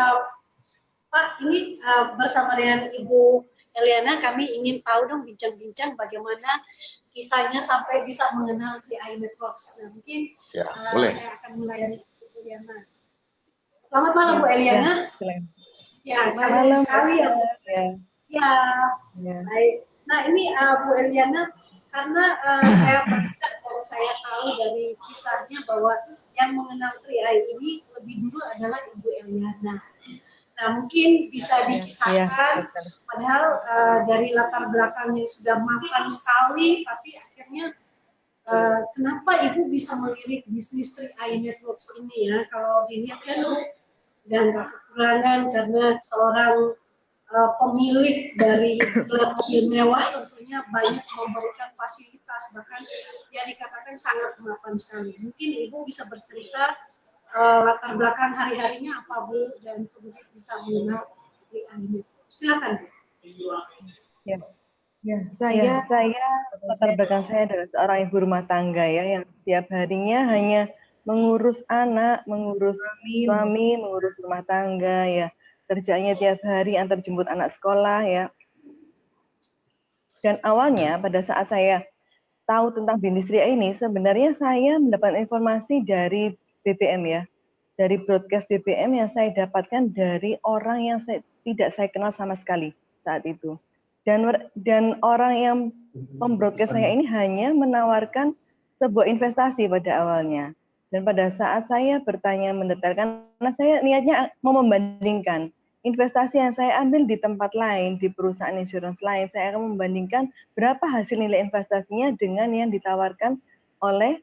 Speaker 1: Pak, ini bersama dengan Ibu Eliana kami ingin tahu dong bincang-bincang bagaimana kisahnya sampai bisa mengenal 3i Networks. Nah mungkin saya akan melayani Ibu Eliana. Selamat malam Bu Eliana. Ya,
Speaker 3: malam
Speaker 1: sekali ya. Ya. Baik. Nah ini Bu Eliana, karena saya baca dan saya tahu dari kisahnya bahwa yang mengenal 3i ini lebih dulu adalah Ibu Eliana. Nah mungkin bisa dikisahkan, padahal dari latar belakang yang sudah mapan sekali, tapi akhirnya kenapa Ibu bisa melirik bisnis 3i Networks ini ya? Kalau dilihat kan dan gak kekurangan karena seorang pemilik dari mobil mewah tentunya banyak memberikan fasilitas, bahkan ya dikatakan sangat mapan sekali. Mungkin Ibu bisa bercerita latar belakang hari-harinya apa Bu, dan kemudian bisa mengenal 3i. Silakan Bu.
Speaker 3: Saya latar belakang saya adalah seorang ibu rumah tangga ya, yang setiap harinya hanya mengurus anak, mengurus suami, mengurus rumah tangga ya. Kerjanya tiap hari antar jemput anak sekolah ya. Dan awalnya pada saat saya tahu tentang bisnis 3i ini, sebenarnya saya mendapat informasi dari BBM ya. Dari broadcast BBM yang saya dapatkan dari orang yang tidak saya kenal sama sekali saat itu. Dan orang yang membroadcast saya ini hanya menawarkan sebuah investasi pada awalnya. Dan pada saat saya bertanya mendetail, karena saya niatnya mau membandingkan investasi yang saya ambil di tempat lain, di perusahaan insurance lain, saya akan membandingkan berapa hasil nilai investasinya dengan yang ditawarkan oleh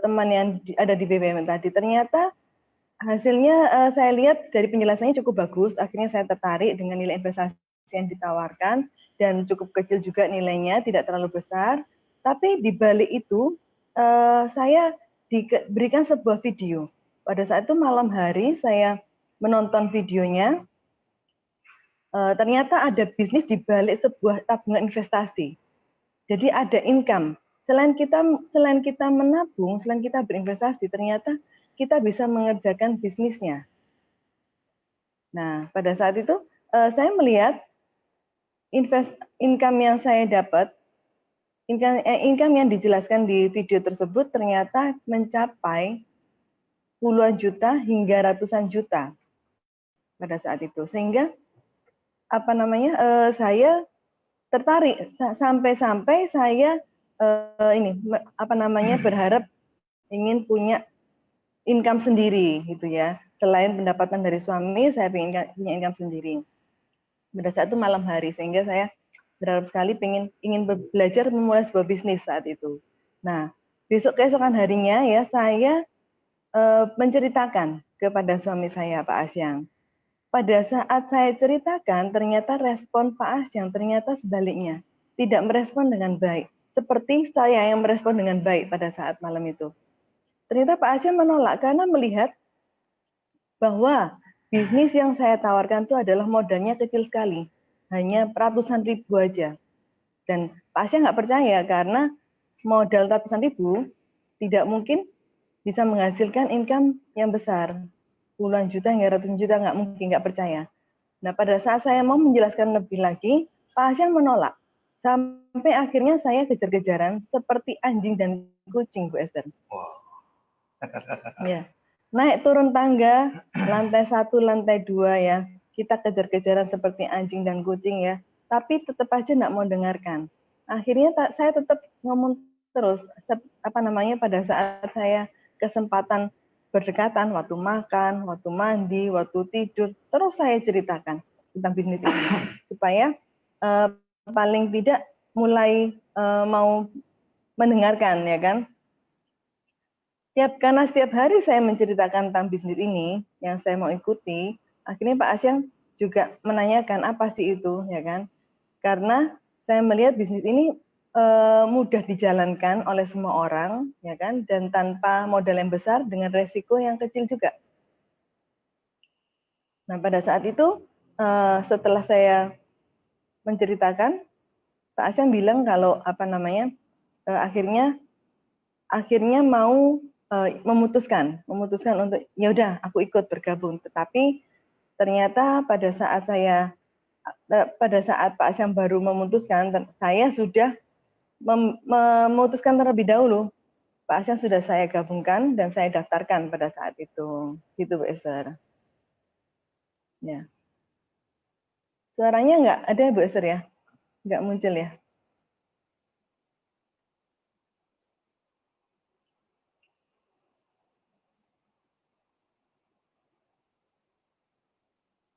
Speaker 3: teman yang ada di BBM tadi. Ternyata hasilnya saya lihat dari penjelasannya cukup bagus, akhirnya saya tertarik dengan nilai investasi yang ditawarkan, dan cukup kecil juga nilainya, tidak terlalu besar. Tapi di balik itu, saya diberikan sebuah video. Pada saat itu malam hari saya menonton videonya, ternyata ada bisnis di balik sebuah tabungan investasi. Jadi ada income. Selain kita menabung, selain kita berinvestasi, ternyata kita bisa mengerjakan bisnisnya. Nah, pada saat itu saya melihat income yang saya dapat, income yang dijelaskan di video tersebut ternyata mencapai puluhan juta hingga ratusan juta pada saat itu. Sehingga saya tertarik sampai-sampai saya berharap ingin punya income sendiri gitu ya. Selain pendapatan dari suami, saya ingin punya income sendiri. Pada saat itu malam hari, sehingga saya berharap sekali ingin belajar memulai sebuah bisnis saat itu. Nah, keesokan harinya ya saya menceritakan kepada suami saya, Pak Asyang. Pada saat saya ceritakan, ternyata respon Pak Asyang ternyata sebaliknya, tidak merespon dengan baik. Seperti saya yang merespon dengan baik pada saat malam itu. Ternyata Pak Asyang menolak karena melihat bahwa bisnis yang saya tawarkan itu adalah modalnya kecil sekali, hanya ratusan ribu aja. Dan Pak Asyang nggak percaya karena modal ratusan ribu tidak mungkin bisa menghasilkan income yang besar. Puluhan juta hingga ratusan juta nggak mungkin, nggak percaya. Nah, pada saat saya mau menjelaskan lebih lagi, Pak Asyang menolak. Sampai akhirnya saya kejar-kejaran seperti anjing dan kucing, Bu Esther.
Speaker 2: Wow.
Speaker 3: Ya. Naik turun tangga, lantai 1, lantai 2 ya. Kita kejar-kejaran seperti anjing dan kucing ya. Tapi tetap aja nggak mau dengarkan. Akhirnya saya tetap ngomong terus. Pada saat saya kesempatan berdekatan, waktu makan, waktu mandi, waktu tidur, terus saya ceritakan tentang bisnis ini. Supaya paling tidak mulai mau mendengarkan ya kan. Karena setiap hari saya menceritakan tentang bisnis ini yang saya mau ikuti, akhirnya Pak Asyang juga menanyakan apa sih itu, ya kan? Karena saya melihat bisnis ini mudah dijalankan oleh semua orang, ya kan? Dan tanpa modal yang besar dengan resiko yang kecil juga. Nah, pada saat itu setelah saya menceritakan, Pak Asyang bilang kalau akhirnya mau memutuskan untuk ya udah aku ikut bergabung. Tetapi ternyata pada saat Pak Asyang baru memutuskan, saya sudah memutuskan terlebih dahulu. Pak Asyang sudah saya gabungkan dan saya daftarkan pada saat itu. Gitu, Bu Esther. Ya. Suaranya nggak ada, Bu Esther ya? Nggak muncul ya?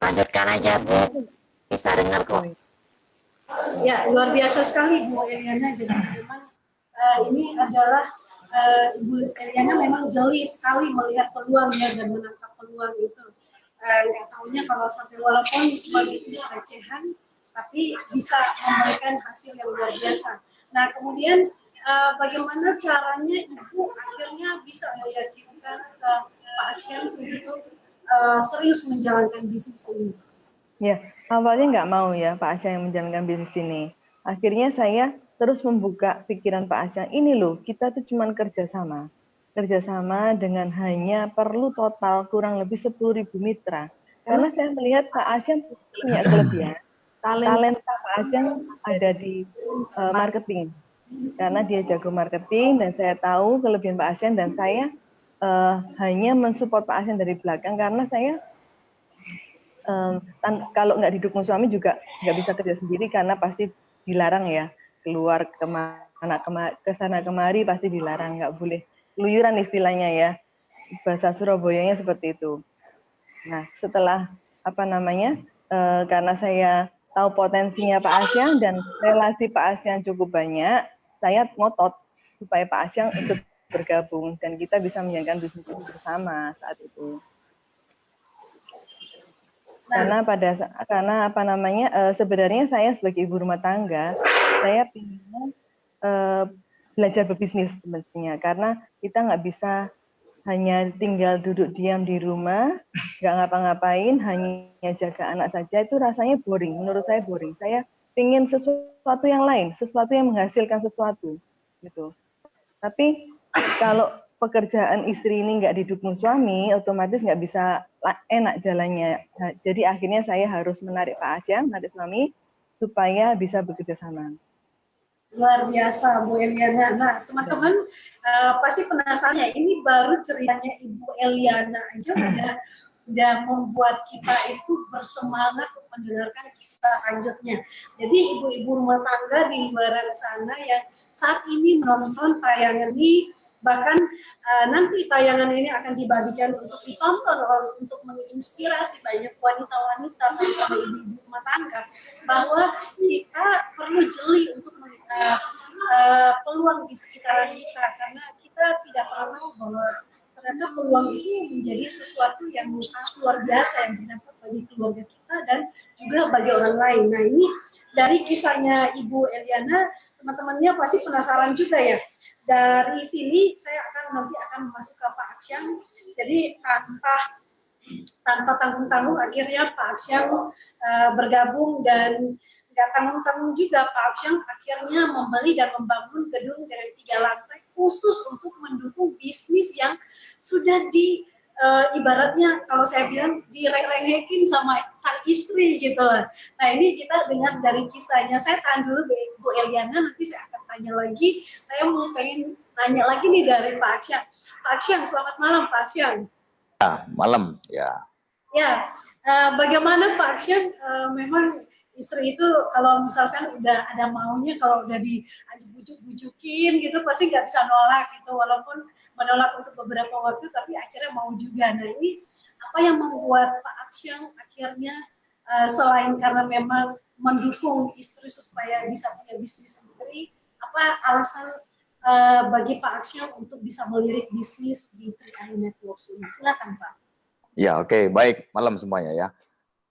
Speaker 4: Lanjutkan aja, Bu. Bisa dengar kok.
Speaker 1: Ya, luar biasa sekali Bu Eliana. Jadi memang ini adalah Ibu Eliana memang jeli sekali melihat peluangnya dan menangkap peluang itu. Nggak tahunya kalau sampai walaupun cuma bisnis recehan, tapi bisa memberikan hasil yang luar biasa. Nah, kemudian bagaimana caranya Ibu akhirnya bisa meyakinkan Pak Asyang untuk serius menjalankan bisnis ini?
Speaker 3: Ya, awalnya nggak mau ya Pak Asyang yang menjalankan bisnis ini. Akhirnya saya terus membuka pikiran Pak Asyang, ini loh, kita tuh cuma kerjasama dengan hanya perlu total kurang lebih 10.000 mitra. Karena saya melihat Pak Asyang punya kelebihan, talenta Pak Asyang ada di marketing. Karena dia jago marketing dan saya tahu kelebihan Pak Asyang dan saya hanya mensupport Pak Asyang dari belakang karena saya kalau nggak didukung suami juga nggak bisa kerja sendiri karena pasti dilarang ya, keluar ke sana kemari pasti dilarang, nggak boleh keluyuran istilahnya ya. Bahasa Surabayanya seperti itu. Nah, setelah karena saya tahu potensinya Pak Asyang dan relasi Pak Asyang cukup banyak, saya ngotot supaya Pak Asyang ikut bergabung dan kita bisa menjalankan bisnis ini bersama saat itu. Karena sebenarnya saya sebagai ibu rumah tangga, saya ingin belajar berbisnis semestinya, karena kita nggak bisa hanya tinggal duduk diam di rumah, nggak ngapa-ngapain, hanya jaga anak saja, itu rasanya boring. Menurut saya boring. Saya ingin sesuatu yang lain, sesuatu yang menghasilkan sesuatu, gitu. Tapi kalau pekerjaan istri ini nggak didukung suami, otomatis nggak bisa enak jalannya. Jadi akhirnya saya harus menarik Pak Asyang, menarik suami, supaya bisa bekerja sama.
Speaker 1: Luar biasa Bu Eliana. Nah teman-teman pasti penasaran ya, ini baru ceritanya Ibu Eliana aja udah membuat kita itu bersemangat untuk mendengarkan kisah selanjutnya. Jadi ibu-ibu rumah tangga di luar sana yang saat ini menonton tayangan ini, bahkan nanti tayangan ini akan dibagikan untuk ditonton untuk menginspirasi banyak wanita-wanita terutama ibu-ibu rumah tangga, bahwa kita perlu jeli untuk melihat peluang di sekitaran kita, karena kita tidak pernah tahu bahwa ternyata peluang itu menjadi sesuatu yang sangat luar biasa yang berdampak bagi keluarga kita dan juga bagi orang lain. Nah ini dari kisahnya Ibu Eliana, teman-temannya pasti penasaran juga ya. Dari sini saya nanti akan masuk ke Pak Asyang. Jadi tanpa tanggung-tanggung akhirnya Pak Asyang bergabung, dan nggak tanggung-tanggung juga Pak Asyang akhirnya membeli dan membangun gedung dengan 3 lantai khusus untuk mendukung bisnis yang sudah ibaratnya kalau saya bilang direng-rengekin sama sang istri gitu lah. Nah ini kita dengar dari kisahnya. Saya tahan dulu Bu Eliana, nanti saya akan tanya lagi. Saya pengen nanya lagi nih dari Pak Asyang. Pak Asyang, selamat malam Pak Asyang.
Speaker 5: Ya, malam ya.
Speaker 1: Ya, bagaimana Pak Asyang, memang istri itu kalau misalkan udah ada maunya, kalau udah dibujuk-bujukin gitu pasti nggak bisa nolak gitu, walaupun menolak untuk beberapa waktu tapi akhirnya mau juga. Nah ini apa yang membuat Pak Asyang akhirnya selain karena memang mendukung istri supaya bisa punya bisnis sendiri, apa alasan bagi Pak Asyang untuk bisa melirik bisnis di 3i Networks ini? Silakan Pak.
Speaker 5: Ya, oke, baik, malam semuanya ya.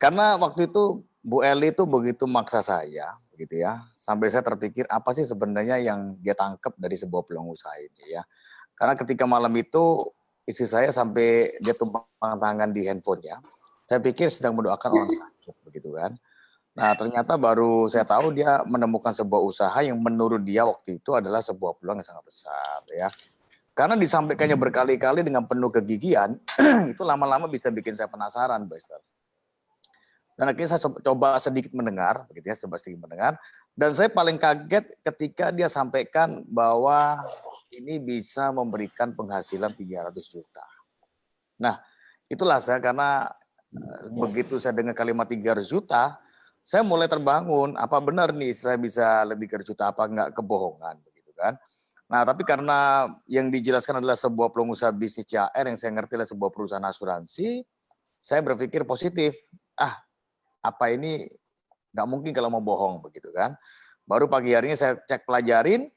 Speaker 5: Karena waktu itu Bu Eli itu begitu maksa saya, begitu ya, sampai saya terpikir apa sih sebenarnya yang dia tangkap dari sebuah peluang usaha ini ya. Karena ketika malam itu istri saya sampai dia tumpang tangan di handphonenya, saya pikir sedang mendoakan orang sakit, begitu kan. Nah ternyata baru saya tahu dia menemukan sebuah usaha yang menurut dia waktu itu adalah sebuah peluang yang sangat besar ya. Karena disampaikannya berkali-kali dengan penuh kegigihan, itu lama-lama bisa bikin saya penasaran, Bu Esther. Dan akhirnya saya coba sedikit mendengar, begitu ya, coba sedikit mendengar. Dan saya paling kaget ketika dia sampaikan bahwa ini bisa memberikan penghasilan 300 juta. Nah, itulah saya karena begitu saya dengar kalimat 300 juta, saya mulai terbangun, apa benar nih saya bisa lebih 300 juta, apa enggak kebohongan, begitu kan. Nah, tapi karena yang dijelaskan adalah sebuah peluang usaha bisnis CR yang saya ngerti adalah sebuah perusahaan asuransi, saya berpikir positif, apa ini nggak mungkin kalau mau bohong, begitu kan. Baru pagi harinya saya cek pelajarin,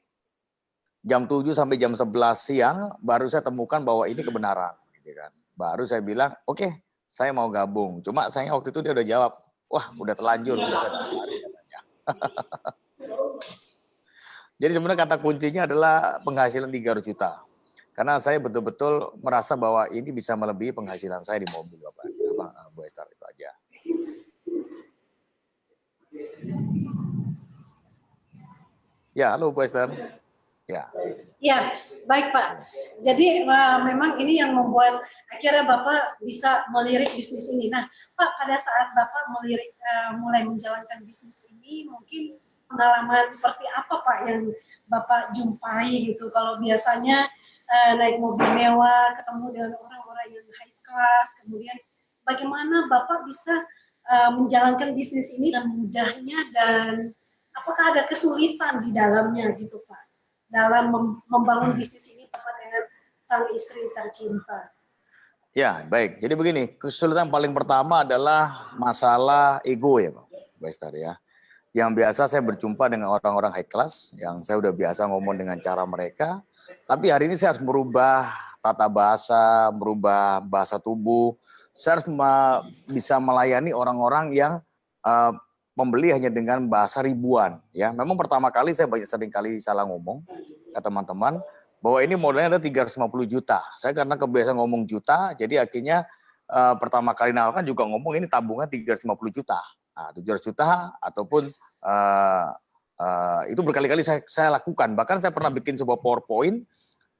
Speaker 5: jam 7 sampai jam 11 siang, baru saya temukan bahwa ini kebenaran. Gitu kan. Baru saya bilang, oke, saya mau gabung. Cuma sayangnya waktu itu dia udah jawab, wah udah terlanjur, udah saya tarik katanya. Jadi sebenarnya kata kuncinya adalah penghasilan 300 juta. Karena saya betul-betul merasa bahwa ini bisa melebihi penghasilan saya di mobil, Bu Esther, itu aja. Ya, halo Bu Esther. Ya.
Speaker 1: Ya, baik Pak. Jadi memang ini yang membuat akhirnya Bapak bisa melirik bisnis ini. Nah, Pak, pada saat Bapak melirik mulai menjalankan bisnis ini, mungkin pengalaman seperti apa Pak yang Bapak jumpai gitu? Kalau biasanya naik mobil mewah, ketemu dengan orang-orang yang high class, kemudian bagaimana Bapak bisa menjalankan bisnis ini dan mudahnya, dan apakah ada kesulitan di dalamnya gitu Pak, dalam membangun bisnis ini bersama dengan sang istri tercinta.
Speaker 5: Ya, baik. Jadi begini, kesulitan paling pertama adalah masalah ego ya, Mbak Esther ya. Yang biasa saya berjumpa dengan orang-orang high class, yang saya udah biasa ngomong dengan cara mereka. Tapi hari ini saya harus merubah tata bahasa, merubah bahasa tubuh. Saya harus bisa melayani orang-orang yang pembeli hanya dengan bahasa ribuan. Ya, memang pertama kali saya sering kali salah ngomong ke teman-teman, bahwa ini modalnya ada 350 juta. Saya karena kebiasaan ngomong juta, jadi akhirnya pertama kali nawarkan juga ngomong ini tabungan 350 juta. Nah, 700 juta ataupun itu berkali-kali saya lakukan. Bahkan saya pernah bikin sebuah PowerPoint,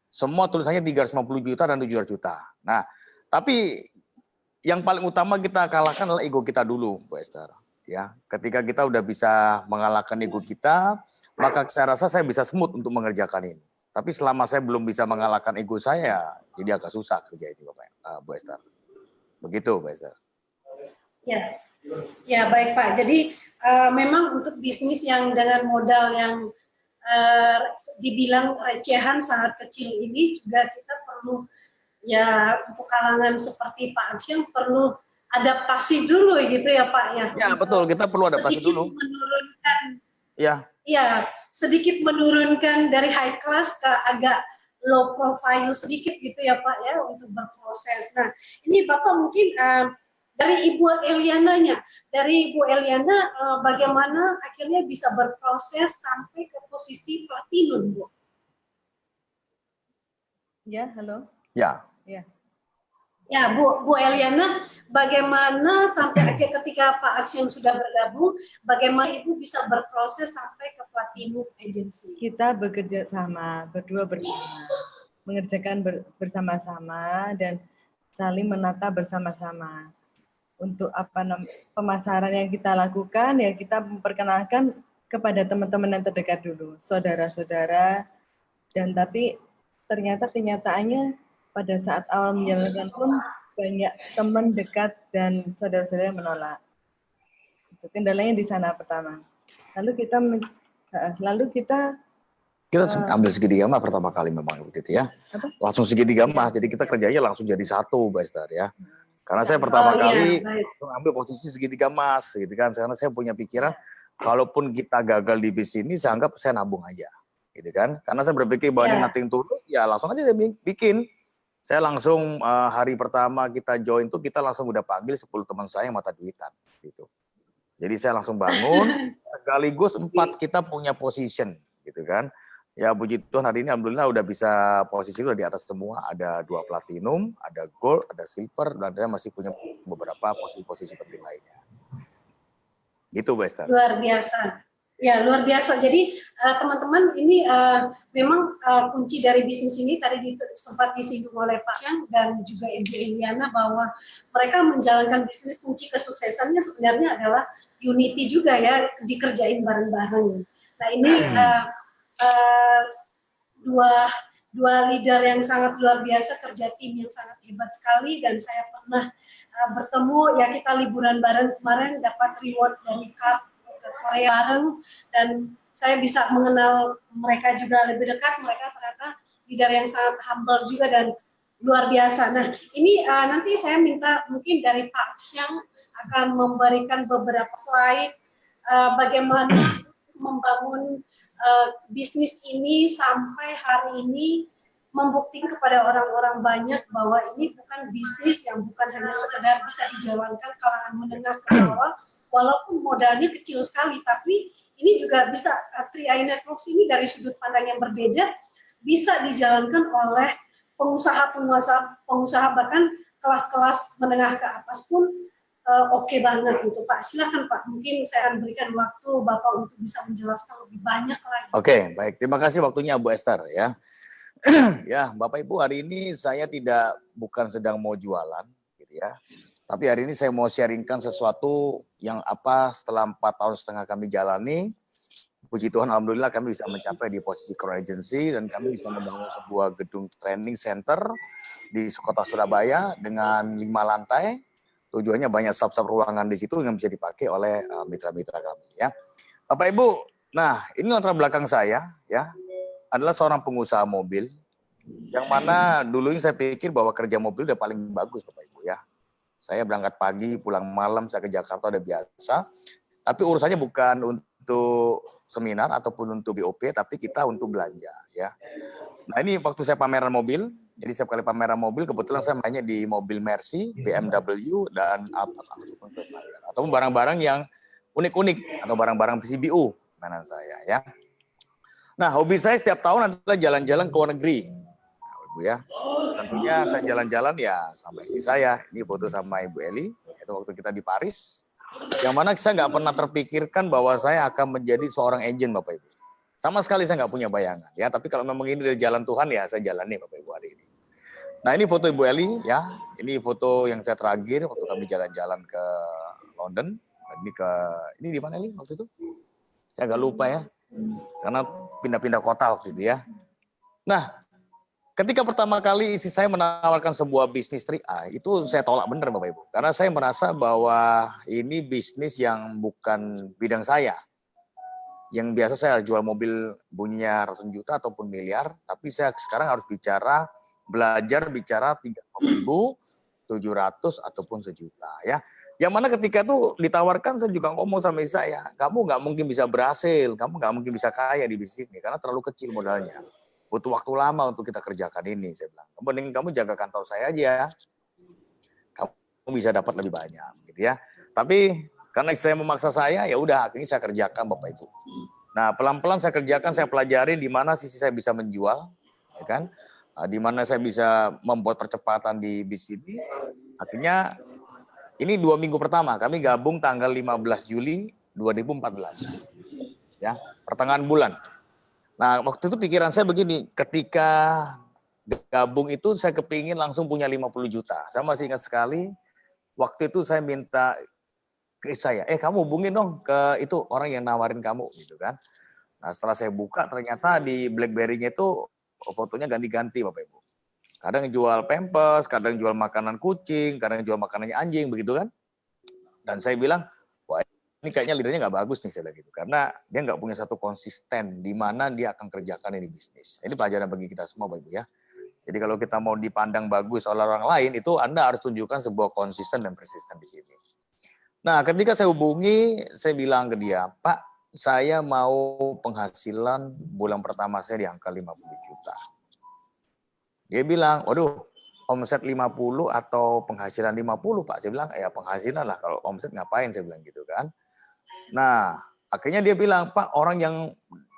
Speaker 5: semua tulisannya 350 juta dan 700 juta. Nah, tapi yang paling utama kita kalahkan adalah ego kita dulu, Bu Esther. Ya, ketika kita udah bisa mengalahkan ego kita, maka saya rasa saya bisa smooth untuk mengerjakan ini. Tapi selama saya belum bisa mengalahkan ego saya, jadi agak susah kerja ini, Bu Esther. Begitu, Bu Esther.
Speaker 1: Ya, ya baik Pak. Jadi memang untuk bisnis yang dengan modal yang dibilang recehan sangat kecil ini juga kita perlu ya untuk kalangan seperti Pak Aksyang perlu adaptasi dulu gitu ya Pak ya.
Speaker 5: Ya betul, kita perlu adaptasi dulu.
Speaker 1: Menurunkan.
Speaker 5: Ya.
Speaker 1: Ya, sedikit menurunkan dari high class ke agak low profile sedikit gitu ya Pak ya untuk berproses. Nah, ini Bapak mungkin dari Ibu Eliananya, bagaimana akhirnya bisa berproses sampai ke posisi platinum, Bu?
Speaker 3: Ya, halo.
Speaker 5: Ya.
Speaker 3: Ya.
Speaker 1: Ya, Bu Eliana, bagaimana sampai akhir ketika Pak Aksyang sudah bergabung, bagaimana Ibu bisa berproses sampai ke Platinum Agency?
Speaker 3: Kita bekerja sama, berdua bersama, mengerjakan bersama-sama dan saling menata bersama-sama. Untuk pemasaran yang kita lakukan, ya kita memperkenalkan kepada teman-teman yang terdekat dulu, saudara-saudara, dan tapi ternyata kenyataannya pada saat awal menjalankan pun banyak teman dekat dan saudara-saudara yang menolak. Itu kendalanya di sana pertama. Lalu kita
Speaker 5: ambil segitiga emas pertama kali memang itu ya. Apa? Langsung segitiga emas. Jadi kita kerjanya langsung jadi satu, Mbak Esther ya. Karena saya pertama kali langsung ambil posisi segitiga emas gitu kan. Karena saya punya pikiran kalaupun kita gagal di bisnis ini saya anggap saya nabung aja. Gitu kan. Karena saya berpikir bahwa ini nothing tulus, ya langsung aja saya bikin. Saya langsung hari pertama kita join tuh kita langsung udah panggil 10 teman saya yang mata duitan gitu. Jadi saya langsung bangun, sekaligus 4 kita punya position gitu kan. Ya puji Tuhan hari ini alhamdulillah udah bisa posisi udah di atas semua, ada 2 platinum, ada gold, ada silver, dan saya masih punya beberapa posisi-posisi penting lainnya. Gitu, Bu Esther.
Speaker 1: Luar biasa. Ya, luar biasa. Jadi teman-teman ini memang kunci dari bisnis ini tadi sempat disinggung oleh Pak Aksyang dan juga Ibu Eliana bahwa mereka menjalankan bisnis kunci kesuksesannya sebenarnya adalah unity juga ya, dikerjain bareng-bareng. Nah ini dua leader yang sangat luar biasa, kerja tim yang sangat hebat sekali, dan saya pernah bertemu ya, kita liburan bareng kemarin, dapat reward dari card ke Korea bareng, dan saya bisa mengenal mereka juga lebih dekat. Mereka ternyata leader yang sangat humble juga dan luar biasa. Nah ini nanti saya minta mungkin dari Pak Aksyang akan memberikan beberapa slide bagaimana membangun bisnis ini sampai hari ini, membuktikan kepada orang-orang banyak bahwa ini bukan bisnis yang bukan hanya sekedar bisa dijalankan kalangan menengah ke bawah, walaupun modalnya kecil sekali, tapi ini juga bisa, 3i Networks ini dari sudut pandang yang berbeda, bisa dijalankan oleh pengusaha bahkan kelas-kelas menengah ke atas pun oke banget gitu Pak. Silakan Pak, mungkin saya akan berikan waktu Bapak untuk bisa menjelaskan lebih banyak lagi.
Speaker 5: Oke, baik. Terima kasih waktunya Bu Esther ya. Ya, Bapak Ibu, hari ini saya bukan sedang mau jualan gitu ya. Tapi hari ini saya mau sharingkan sesuatu yang setelah 4,5 tahun kami jalani, puji Tuhan alhamdulillah kami bisa mencapai di posisi core agency dan kami bisa membangun sebuah gedung training center di kota Surabaya dengan 5 lantai. Tujuannya banyak sub-sub ruangan di situ yang bisa dipakai oleh mitra-mitra kami ya. Bapak Ibu, nah ini latar belakang saya ya, adalah seorang pengusaha mobil Yang mana dulunya saya pikir bahwa kerja mobil udah paling bagus Bapak Ibu ya. Saya berangkat pagi, pulang malam, saya ke Jakarta udah biasa. Tapi urusannya bukan untuk seminar ataupun untuk BOP, tapi kita untuk belanja ya. Nah ini waktu saya pameran mobil, jadi setiap kali pameran mobil kebetulan saya mainnya di mobil Mercy, BMW dan apa atau barang-barang yang unik-unik atau barang-barang PCBU mainan saya ya. Nah hobi saya setiap tahun adalah jalan-jalan ke luar negeri, nah, Ibu ya. Tentunya saya jalan-jalan ya sama istri saya. Ini foto sama Ibu Eli, itu waktu kita di Paris. Yang mana saya nggak pernah terpikirkan bahwa saya akan menjadi seorang agent Bapak Ibu. Sama sekali saya nggak punya bayangan ya. Tapi kalau memang ini dari jalan Tuhan ya saya jalani Bapak Ibu hari ini. Nah ini foto Ibu Eli ya. Ini foto yang saya terakhir waktu kami jalan-jalan ke London. Ini di mana Eli waktu itu? Saya agak lupa ya. Karena pindah-pindah kota waktu itu ya. Nah ketika pertama kali istri saya menawarkan sebuah bisnis 3A, itu saya tolak benar Bapak Ibu. Karena saya merasa bahwa ini bisnis yang bukan bidang saya. Yang biasa saya jual mobil bunyinya ratusan juta ataupun miliar, tapi saya sekarang harus belajar bicara 30.000, 700 ataupun sejuta ya. Yang mana ketika itu ditawarkan saya juga ngomong sama istri saya, kamu nggak mungkin bisa berhasil, kamu nggak mungkin bisa kaya di bisnis ini karena terlalu kecil modalnya. Butuh waktu lama untuk kita kerjakan ini, saya bilang. Mending kamu jaga kantor saya aja, kamu bisa dapat lebih banyak, gitu ya. Tapi karena saya memaksa saya, ya udah akhirnya saya kerjakan Bapak Ibu. Nah pelan-pelan saya kerjakan, saya pelajari di mana sisi saya bisa menjual, ya kan? Di mana saya bisa membuat percepatan di bisnis ini. Akhirnya ini 2 minggu pertama, kami gabung tanggal 15 Juli 2014, ya pertengahan bulan. Nah, waktu itu pikiran saya begini, ketika gabung itu saya kepingin langsung punya 50 juta. Saya masih ingat sekali, waktu itu saya minta ke saya, kamu hubungin dong ke itu orang yang nawarin kamu, gitu kan. Nah, setelah saya buka, ternyata di BlackBerry-nya itu fotonya ganti-ganti, Bapak Ibu. Kadang jual pampers, kadang jual makanan kucing, kadang jual makanannya anjing, begitu kan. Dan saya bilang, ini kayaknya leadernya nggak bagus nih saya bilang gitu, karena dia nggak punya satu konsisten di mana dia akan kerjakan ini bisnis. Ini pelajaran bagi kita semua Bapak Ibu ya. Jadi kalau kita mau dipandang bagus oleh orang lain, itu Anda harus tunjukkan sebuah konsisten dan persisten di sini. Nah ketika saya hubungi, saya bilang ke dia, Pak saya mau penghasilan bulan pertama saya di angka 50 juta. Dia bilang, waduh omset 50 atau penghasilan 50 Pak? Saya bilang, ya penghasilan lah, kalau omset ngapain, saya bilang gitu kan. Nah, akhirnya dia bilang, Pak, orang yang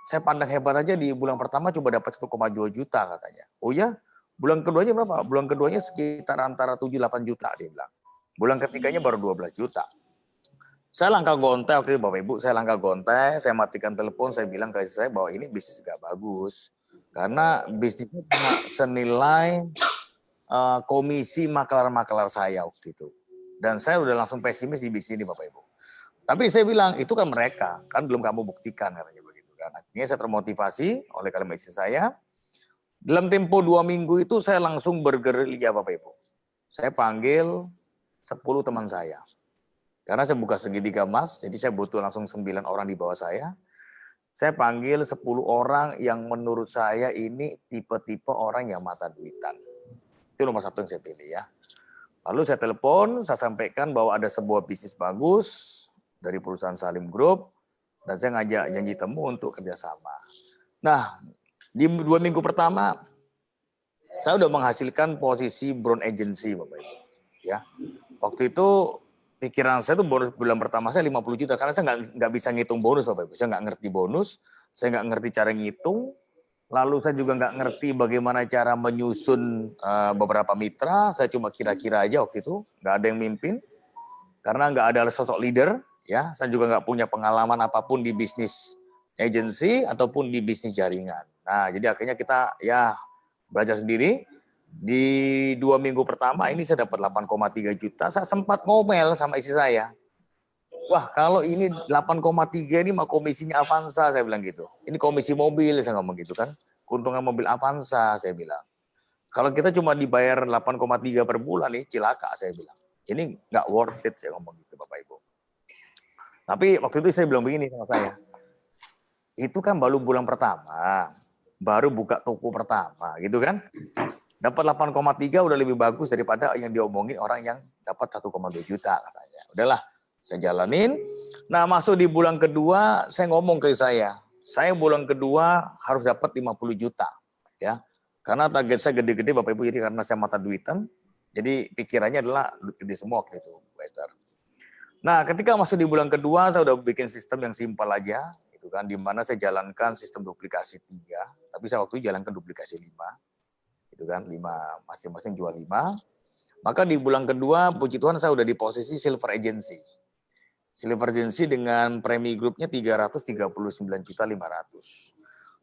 Speaker 5: saya pandang hebat aja di bulan pertama coba dapat 1,2 juta katanya. Oh ya? Bulan keduanya berapa? Bulan keduanya sekitar antara 7-8 juta dia bilang. Bulan ketiganya baru 12 juta. Saya langkah gontai waktu itu Bapak Ibu, saya langkah gontai, saya matikan telepon, saya bilang ke istri saya bahwa ini bisnis gak bagus. Karena bisnisnya cuma senilai komisi makelar-makelar saya waktu itu. Dan saya udah langsung pesimis di bisnis ini Bapak Ibu. Tapi saya bilang, itu kan mereka, kan belum kamu buktikan katanya begitu kan. Akhirnya saya termotivasi oleh kalimat istri saya. Dalam tempo 2 minggu itu saya langsung bergerilya Bapak Ibu. Saya panggil 10 teman saya. Karena saya buka segitiga emas, jadi saya butuh langsung 9 orang di bawah saya. Saya panggil 10 orang yang menurut saya ini tipe-tipe orang yang mata duitan. Itu nomor 1 yang saya pilih ya. Lalu saya telepon, saya sampaikan bahwa ada sebuah bisnis bagus dari perusahaan Salim Group, dan saya ngajak janji temu untuk kerjasama. Nah, di 2 minggu pertama, saya udah menghasilkan posisi brown agency, Bapak Ibu. Ya, waktu itu pikiran saya tuh bonus bulan pertama saya 50 juta, karena saya nggak bisa ngitung bonus, Bapak Ibu. Saya nggak ngerti bonus, saya nggak ngerti cara ngitung, lalu saya juga nggak ngerti bagaimana cara menyusun beberapa mitra. Saya cuma kira-kira aja waktu itu, nggak ada yang mimpin, karena nggak ada sosok leader. Ya, saya juga nggak punya pengalaman apapun di bisnis agency ataupun di bisnis jaringan. Nah, jadi akhirnya kita ya belajar sendiri. Di 2 minggu pertama ini saya dapat 8,3 juta. Saya sempat ngomel sama istri saya. Wah, kalau ini 8,3 ini mah komisinya Avanza, saya bilang gitu. Ini komisi mobil, saya ngomong gitu kan. Keuntungan mobil Avanza, saya bilang. Kalau kita cuma dibayar 8,3 per bulan nih, cilaka, saya bilang. Ini nggak worth it, saya ngomong gitu, Bapak Ibu. Tapi waktu itu saya bilang begini sama saya. Itu kan baru bulan pertama. baru buka toko pertama, gitu kan? Dapat 8,3 udah lebih bagus daripada yang diomongin orang yang dapat 1,2 juta katanya. Udahlah, saya jalanin. Nah, masuk di bulan kedua, saya ngomong ke saya bulan kedua harus dapat 50 juta, ya. Karena target saya gede-gede Bapak Ibu, jadi karena saya mata duitan, jadi pikirannya adalah gede semua waktu itu, Bu Esther. Nah, ketika masuk di bulan kedua, saya udah bikin sistem yang simpel aja, gitu kan, di mana saya jalankan sistem duplikasi 3, tapi saya waktu itu jalankan duplikasi 5, gitu kan, 5 masing-masing jual 5. Maka di bulan kedua, puji Tuhan saya udah di posisi silver agency. Silver agency dengan premi grupnya 339.500.000.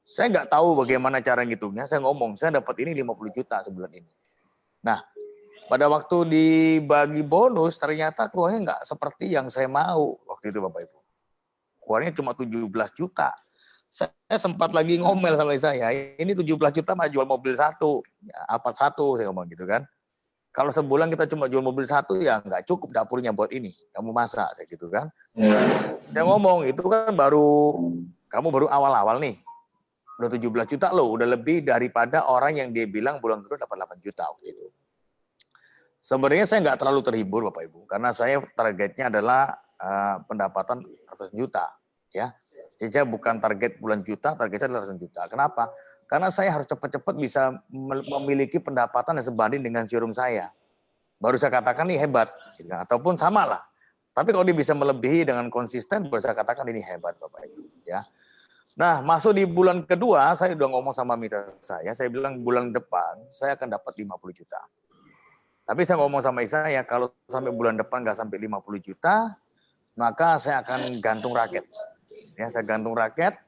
Speaker 5: Saya nggak tahu bagaimana cara ngitungnya, saya ngomong, saya dapat ini 50 juta sebulan ini. Nah, pada waktu dibagi bonus, ternyata keluarnya nggak seperti yang saya mau waktu itu Bapak Ibu. Keluarnya cuma 17 juta. Saya sempat lagi ngomel sama saya, ini 17 juta mah jual mobil satu, ya, apa satu, saya ngomong gitu kan. Kalau sebulan kita cuma jual mobil satu, ya nggak cukup dapurnya buat ini, kamu masak, kayak gitu kan. Saya ngomong, itu kan kamu baru awal-awal nih, udah 17 juta loh, udah lebih daripada orang yang dia bilang bulan kedua dapat 8 juta waktu itu. Sebenarnya saya nggak terlalu terhibur Bapak Ibu, karena saya targetnya adalah pendapatan 100 juta, ya. Jadi saya bukan target bulan juta, target saya adalah 100 juta. Kenapa? Karena saya harus cepat-cepat bisa memiliki pendapatan yang sebanding dengan showroom saya. Baru saya katakan ini hebat, gitu kan? Ataupun sama lah. Tapi kalau dia bisa melebihi dengan konsisten, baru saya katakan ini hebat Bapak Ibu, ya. Nah, masuk di bulan kedua, saya udah ngomong sama mitra saya bilang bulan depan saya akan dapat 50 juta. Tapi saya ngomong sama saya, kalau sampai bulan depan nggak sampai 50 juta, maka saya akan gantung raket. Ya, saya gantung raket,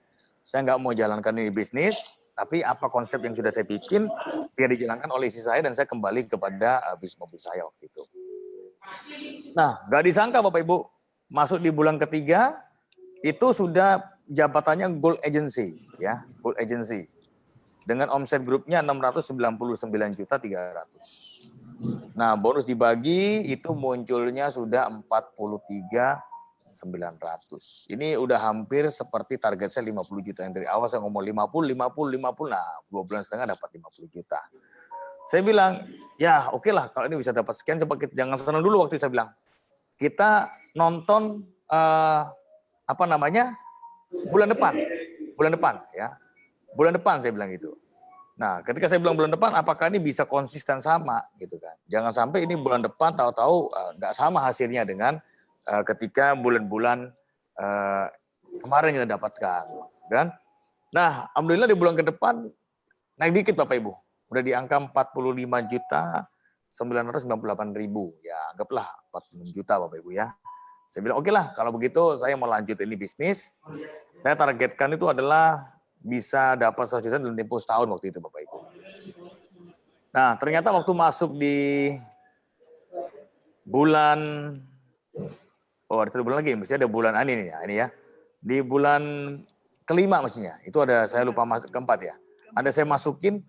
Speaker 5: saya nggak mau jalankan ini bisnis, tapi apa konsep yang sudah saya bikin, biar dijalankan oleh istri saya, dan saya kembali kepada bisnis mobil saya waktu itu. Nah, nggak disangka Bapak Ibu, masuk di bulan ketiga, itu sudah jabatannya Gold Agency, ya, Gold Agency. Dengan omset grupnya 699.300.000. Nah, bonus dibagi itu munculnya sudah 43.900. Ini udah hampir seperti target saya 50 juta yang dari awal saya ngomong 50. Nah, 2 bulan setengah dapat 50 juta. Saya bilang, ya oke lah kalau ini bisa dapat sekian, coba kita jangan senang dulu waktu itu saya bilang. Kita nonton bulan depan ya. Bulan depan saya bilang gitu. Nah, ketika saya bilang bulan depan, apakah ini bisa konsisten sama, gitu kan? Jangan sampai ini bulan depan tahu-tahu nggak sama hasilnya dengan ketika bulan-bulan kemarin kita dapatkan, kan? Nah, alhamdulillah di bulan ke depan naik dikit Bapak Ibu, udah di angka 45.998.000, ya anggaplah 46 juta Bapak Ibu ya. Saya bilang oke lah, kalau begitu saya mau lanjut ini bisnis. Saya targetkan itu adalah bisa dapat 100 juta dalam tempo setahun waktu itu Bapak Ibu. Nah, ternyata waktu masuk di bulan, ada 1 bulan lagi, mesti ada bulan ini ya. Di bulan kelima mestinya, itu ada saya lupa masuk keempat ya. Ada saya masukin,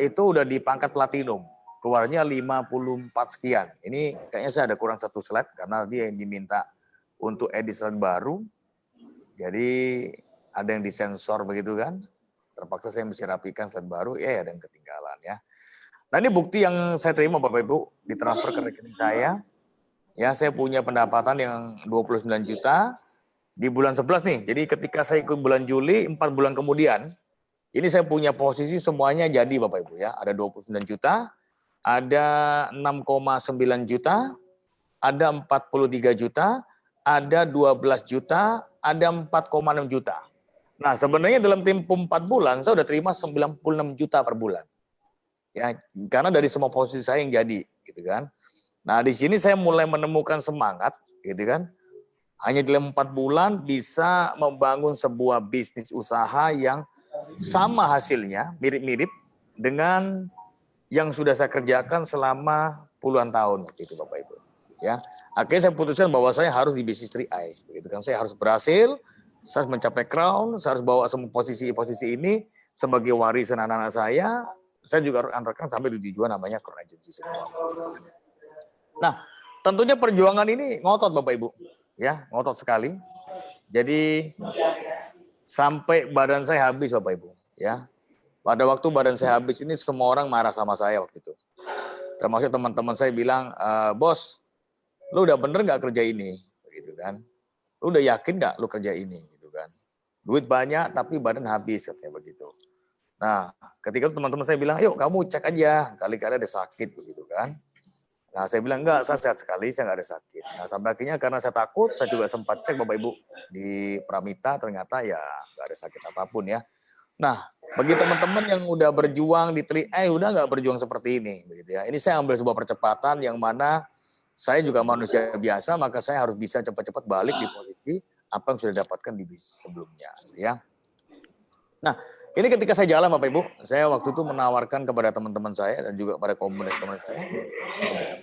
Speaker 5: itu udah di pangkat platinum. Keluarnya 54 sekian. Ini kayaknya saya ada kurang 1 slide, karena dia yang diminta untuk edit slide baru. Jadi ada yang disensor begitu kan, terpaksa saya mesti rapikan slide baru, ada yang ketinggalan ya. Nah ini bukti yang saya terima Bapak Ibu, ditransfer ke rekening saya. Ya, saya punya pendapatan yang 29 juta di bulan 11 nih. Jadi ketika saya ikut bulan Juli, 4 bulan kemudian, ini saya punya posisi semuanya jadi Bapak Ibu ya. Ada 29 juta, ada 6,9 juta, ada 43 juta, ada 12 juta, ada 4,6 juta. Nah, sebenarnya dalam tempo 4 bulan, saya udah terima 96 juta per bulan. Ya, karena dari semua posisi saya yang jadi, gitu kan. Nah, di sini saya mulai menemukan semangat, gitu kan. Hanya dalam 4 bulan bisa membangun sebuah bisnis usaha yang sama hasilnya, mirip-mirip dengan yang sudah saya kerjakan selama puluhan tahun, gitu Bapak Ibu. Ya, akhirnya saya putuskan bahwa saya harus di bisnis 3i, gitu kan. Saya harus berhasil. Saya harus mencapai crown, saya harus bawa semua posisi-posisi ini sebagai warisan anak-anak saya. Saya juga harus antarkan sampai di tujuan namanya Crown Agency semua. Nah, tentunya perjuangan ini ngotot Bapak Ibu, ya ngotot sekali. Jadi sampai badan saya habis Bapak Ibu, ya. Pada waktu badan saya habis ini semua orang marah sama saya waktu itu. Termasuk teman-teman saya bilang, bos, lu udah bener nggak kerja ini? Gitu kan. Lu udah yakin nggak lu kerja ini? Gitu kan. Duit banyak tapi badan habis, katanya begitu. Nah, ketika teman-teman saya bilang, yuk kamu cek aja, kali-kali ada sakit, begitu kan. Nah, saya bilang, enggak, saya sehat sekali, saya nggak ada sakit. Nah, sampai akhirnya karena saya takut, saya juga sempat cek Bapak Ibu di Pramita, ternyata ya nggak ada sakit apapun ya. Nah, bagi teman-teman yang udah berjuang di udah nggak berjuang seperti ini, begitu ya. Ini saya ambil sebuah percepatan yang mana saya juga manusia biasa, maka saya harus bisa cepat-cepat balik di posisi apa yang sudah dapatkan di bisnis sebelumnya, ya. Nah, ini ketika saya jalan Bapak Ibu, saya waktu itu menawarkan kepada teman-teman saya dan juga pada komunitas saya,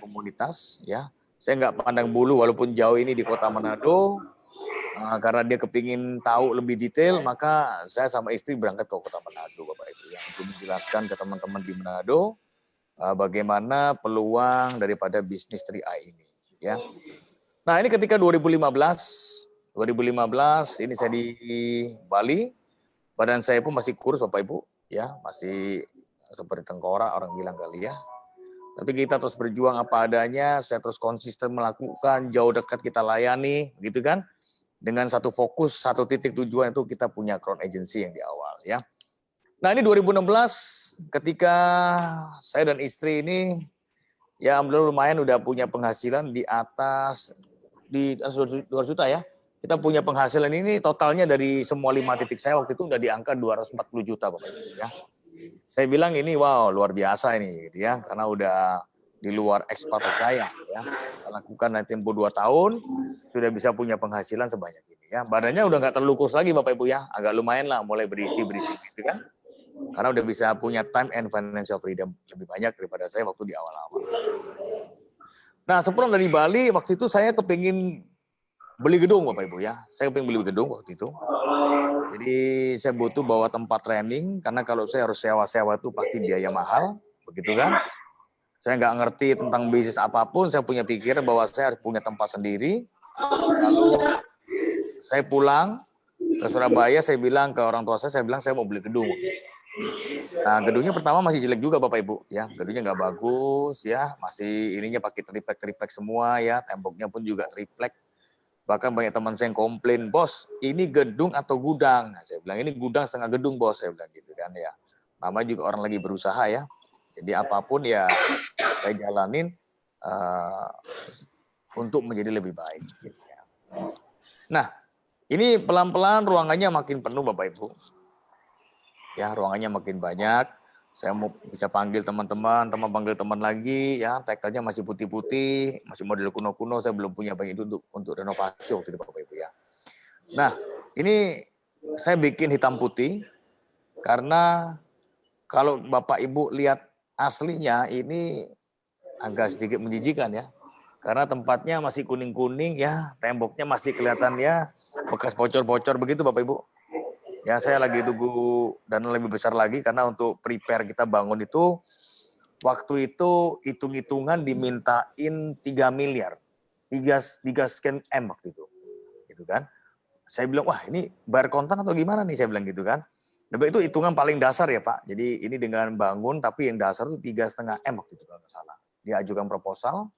Speaker 5: komunitas, ya. Saya nggak pandang bulu walaupun jauh ini di kota Manado, karena dia kepingin tahu lebih detail, maka saya sama istri berangkat ke kota Manado, Bapak Ibu, ya, untuk menjelaskan ke teman-teman di Manado bagaimana peluang daripada bisnis 3i ini, ya. Nah, ini ketika 2015 ini saya di Bali, badan saya pun masih kurus Bapak Ibu, ya, masih seperti tengkorak orang bilang kali ya. Tapi kita terus berjuang apa adanya, saya terus konsisten melakukan, jauh dekat kita layani, gitu kan. Dengan satu fokus, satu titik tujuan itu kita punya crown agency yang di awal ya. Nah, ini 2016 ketika saya dan istri ini ya alhamdulillah lumayan udah punya penghasilan di atas 200 juta ya. Kita punya penghasilan ini totalnya dari semua 5 titik saya waktu itu udah di angka 240 juta Bapak Ibu ya. Saya bilang ini wow luar biasa ini gitu ya, karena udah di luar ekspektasi saya ya. Kita lakukan tempo 2 tahun sudah bisa punya penghasilan sebanyak ini ya. Badannya udah nggak terlalu kurus lagi Bapak Ibu ya, agak lumayan lah mulai berisi gitu kan. Karena udah bisa punya time and financial freedom lebih banyak daripada saya waktu di awal-awal. Nah, sepulang dari Bali waktu itu saya kepingin beli gedung Bapak Ibu ya. Saya pengen beli gedung waktu itu. Jadi saya butuh bawa tempat training karena kalau saya harus sewa-sewa itu pasti biaya mahal, begitu kan? Saya nggak ngerti tentang bisnis apapun, saya punya pikiran bahwa saya harus punya tempat sendiri. Lalu saya pulang ke Surabaya, saya bilang ke orang tua saya bilang saya mau beli gedung. Nah, gedungnya pertama masih jelek juga Bapak Ibu ya, gedungnya nggak bagus ya, masih ininya pakai triplek semua ya, temboknya pun juga triplek. Bahkan banyak teman saya yang komplain, bos ini gedung atau gudang? Nah, saya bilang ini gudang setengah gedung bos, saya bilang gitu kan ya. Namanya juga orang lagi berusaha ya. Jadi apapun ya saya jalanin untuk menjadi lebih baik. Nah, ini pelan-pelan ruangannya makin penuh Bapak Ibu. Ya, ruangannya makin banyak. Saya mau bisa panggil teman-teman, teman panggil teman lagi, ya, teksturnya masih putih-putih, masih model kuno-kuno, saya belum punya banyak itu untuk renovasi waktu itu Bapak Ibu ya. Nah, ini saya bikin hitam putih, karena kalau Bapak Ibu lihat aslinya ini agak sedikit menjijikan ya, karena tempatnya masih kuning-kuning ya, temboknya masih kelihatan ya, bekas bocor-bocor begitu Bapak Ibu. Ya, saya lagi tunggu dana lebih besar lagi karena untuk prepare kita bangun itu waktu itu hitung-hitungan dimintain 3 miliar. 3 sekian M waktu itu. Gitu kan. Saya bilang, "Wah, ini bayar kontan atau gimana nih?" Saya bilang gitu kan. Tapi itu hitungan paling dasar ya, Pak. Jadi ini dengan bangun tapi yang dasar itu 3,5 M waktu itu kalau nggak salah. Dia ajukan proposal.